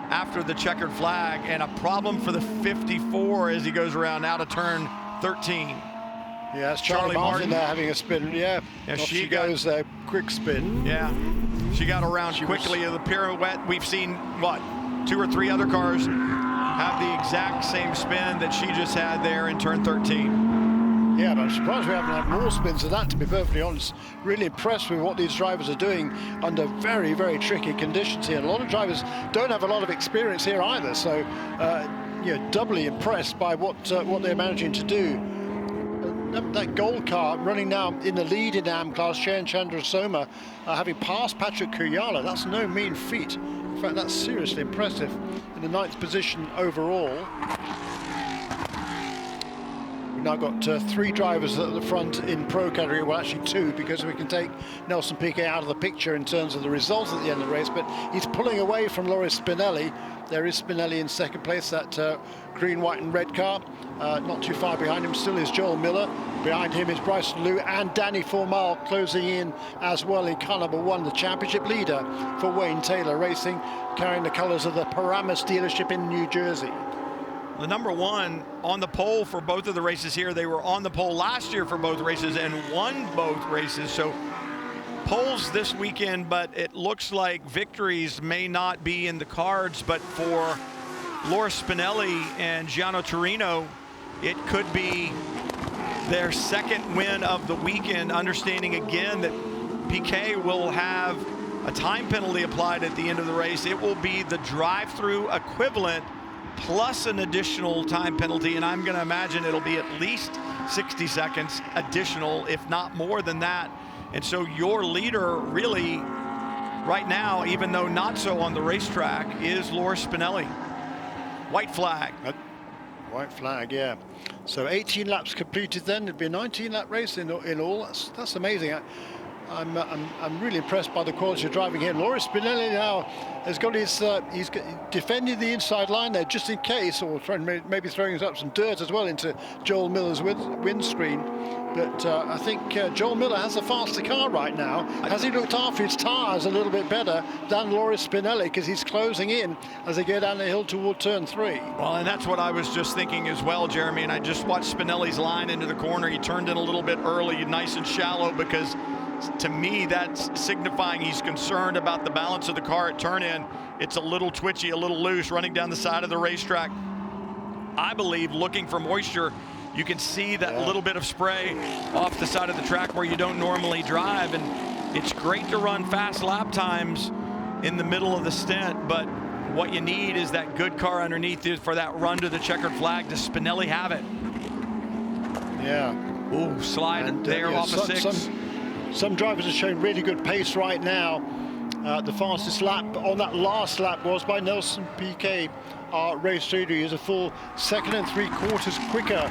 after the checkered flag, and a problem for the 54 as he goes around out of turn 13. Yeah, that's Charlie Martin there having a spin. Yeah, she goes there, quick spin. Yeah, she got around quickly of the pirouette. We've seen, what, 2 or 3 other cars have the exact same spin that she just had there in turn 13. Yeah, but I'm surprised we haven't had more spins of that, to be perfectly honest. Really impressed with what these drivers are doing under very, very tricky conditions here. And a lot of drivers don't have a lot of experience here either, so doubly impressed by what they're managing to do. That gold car running now in the lead in the AM class, Schmidt Chandrasoma, having passed Patrick Kuyala. That's no mean feat. In fact, that's seriously impressive in the 9th position overall. We've now got 3 drivers at the front in pro category, well actually 2, because we can take Nelson Piquet out of the picture in terms of the results at the end of the race, but he's pulling away from Loris Spinelli. There is Spinelli in 2nd place, that green, white and red car. Not too far behind him still is Joel Miller. Behind him is Bryson Liu and Danny Formal closing in as well in car number 1, the championship leader for Wayne Taylor Racing, carrying the colours of the Paramus dealership in New Jersey. The number 1 on the pole for both of the races here. They were on the pole last year for both races and won both races. So poles this weekend, but it looks like victories may not be in the cards. But for Loris Spinelli and Gianno Torino, it could be their 2nd win of the weekend, understanding again that Piquet will have a time penalty applied at the end of the race. It will be the drive-through equivalent plus an additional time penalty, and I'm going to imagine it'll be at least 60 seconds additional, if not more than that. And so your leader really right now, even though not so on the racetrack, is Loris Spinelli. White flag. White flag, yeah. So 18 laps completed then. It'd be a 19-lap race in all. That's amazing. I'm really impressed by the quality of driving here. Loris Spinelli now has got his, he's defending the inside line there just in case, or maybe throwing up some dirt as well into Joel Miller's windscreen. But I think Joel Miller has a faster car right now. Has he looked after his tyres a little bit better than Loris Spinelli, because he's closing in as they go down the hill toward turn 3. Well, and that's what I was just thinking as well, Jeremy. And I just watched Spinelli's line into the corner. He turned in a little bit early, nice and shallow, because to me, that's signifying he's concerned about the balance of the car at turn-in. It's a little twitchy, a little loose, running down the side of the racetrack. I believe looking for moisture, you can see that little bit of spray off the side of the track where you don't normally drive. And it's great to run fast lap times in the middle of the stint, but what you need is that good car underneath you for that run to the checkered flag. Does Spinelli have it? Yeah. Ooh, slide there off a 6. Some drivers are showing really good pace right now. The fastest lap on that last lap was by Nelson Piquet, our race leader. He is a full 2 3/4 quicker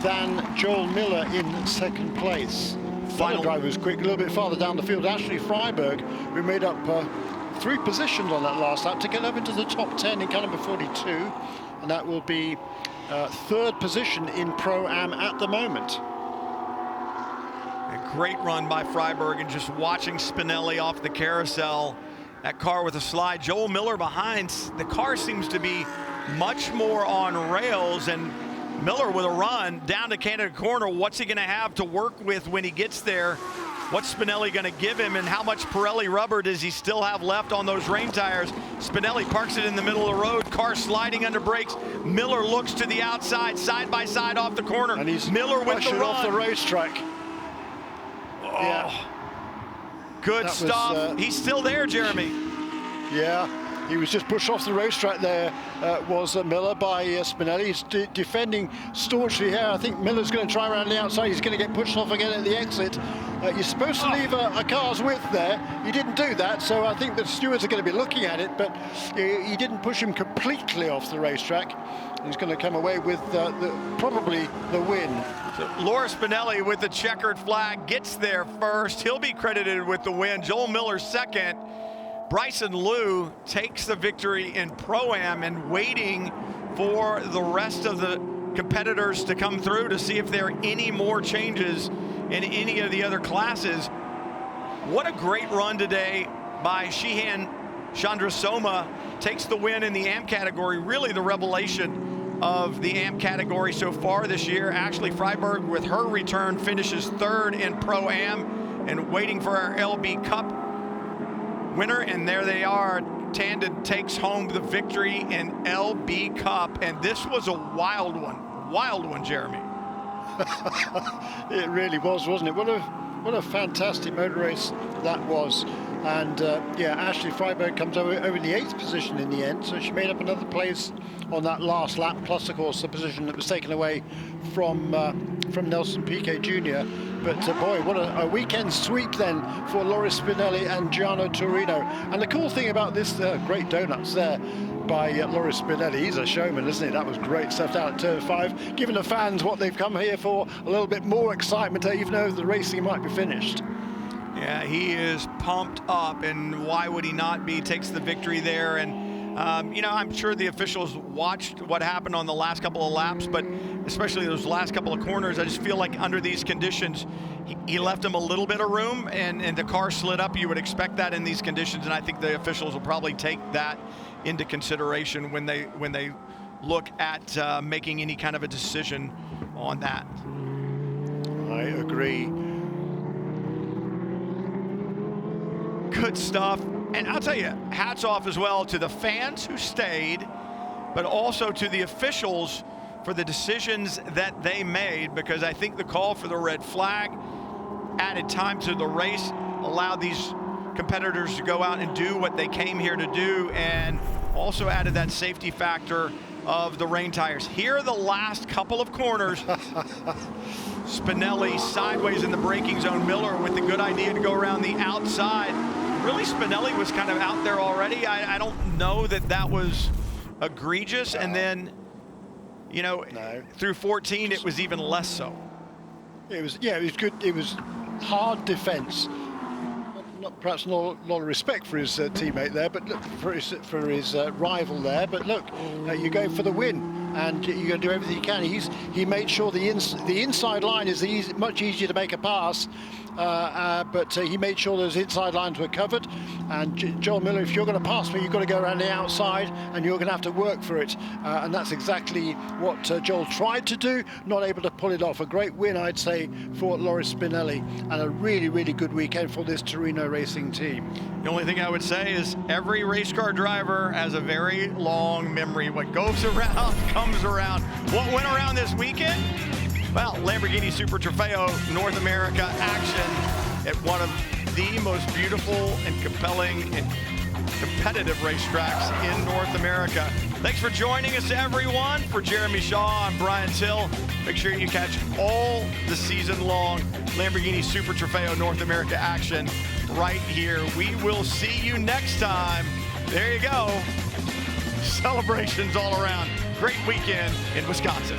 than Joel Miller in 2nd place. Final driver was quick, a little bit farther down the field. Ashley Freiberg, who made up 3 positions on that last lap to get up into the top 10 in car number 42, and that will be 3rd position in Pro-Am at the moment. A great run by Freiberg, and just watching Spinelli off the carousel, that car with a slide. Joel Miller behind. The car seems to be much more on rails, and Miller with a run down to Canada Corner. What's he going to have to work with when he gets there? What's Spinelli going to give him, and how much Pirelli rubber does he still have left on those rain tires? Spinelli parks it in the middle of the road, car sliding under brakes. Miller looks to the outside, side by side off the corner. And he's Miller with the run off the racetrack. Oh, yeah. Good stuff. He's still there, Jeremy. Yeah, he was just pushed off the racetrack there, was Miller by Spinelli. He's defending staunchly here. I think Miller's going to try around the outside. He's going to get pushed off again at the exit. You're supposed to leave a car's width there. He didn't do that, so I think the stewards are going to be looking at it, but he didn't push him completely off the racetrack. He's going to come away with probably the win. So Laura Spinelli with the checkered flag gets there first. He'll be credited with the win. Joel Miller second. Bryson Liu takes the victory in Pro-Am, and waiting for the rest of the competitors to come through to see if there are any more changes in any of the other classes. What a great run today by Shehan Chandrasoma. Takes the win in the AM category, really the revelation of the AM category so far this year. Ashley Freiberg, with her return, finishes third in Pro-Am, and waiting for our LB Cup winner, and there they are. Tandon takes home the victory in LB Cup, and this was a wild one, Jeremy. It really was, wasn't it? What a fantastic motor race that was. And yeah, Ashley Freiberg comes over in the 8th position in the end, so she made up another place on that last lap, plus of course the position that was taken away from Nelson Piquet Jr. But boy, what a weekend sweep then for Loris Spinelli and Gianno Torino. And the cool thing about this, great donuts there by Loris Spinelli. He's a showman, isn't he? That was great stuff out at turn 5, giving the fans what they've come here for, a little bit more excitement, even though the racing might be finished. Yeah, he is pumped up, and why would he not be? Takes the victory there. And you know, I'm sure the officials watched what happened on the last couple of laps, but especially those last couple of corners, I just feel like under these conditions, he left him a little bit of room, and the car slid up. You would expect that in these conditions, and I think the officials will probably take that into consideration when they look at making any kind of a decision on that. I agree. Good stuff. And I'll tell you, hats off as well to the fans who stayed, but also to the officials for the decisions that they made, because I think the call for the red flag added time to the race, allowed these competitors to go out and do what they came here to do, and also added that safety factor of the rain tires. Here are the last couple of corners. Spinelli sideways in the braking zone. Miller with the good idea to go around the outside. Really, Spinelli was kind of out there already. I don't know that was egregious. And then, you know, through 14, it was even less so. It was, yeah, it was good. It was hard defense. Perhaps not a lot of respect for his teammate there, but look, for his rival there. But look, you go for the win, and you're going to do everything you can. He made sure the inside line is much easier to make a pass, but he made sure those inside lines were covered. And Joel Miller, if you're going to pass me, you've got to go around the outside, and you're going to have to work for it. And that's exactly what Joel tried to do, not able to pull it off. A great win, I'd say, for Loris Spinelli, and a really, really good weekend for this Torino racing team. The only thing I would say is every race car driver has a very long memory. What goes around comes around. What went around this weekend? Well, Lamborghini Super Trofeo North America action at one of the most beautiful and compelling and competitive racetracks in North America. Thanks for joining us, everyone. For Jeremy Shaw, I'm Brian Till. Make sure you catch all the season-long Lamborghini Super Trofeo North America action right here. We will see you next time. There you go. Celebrations all around. Great weekend in Wisconsin.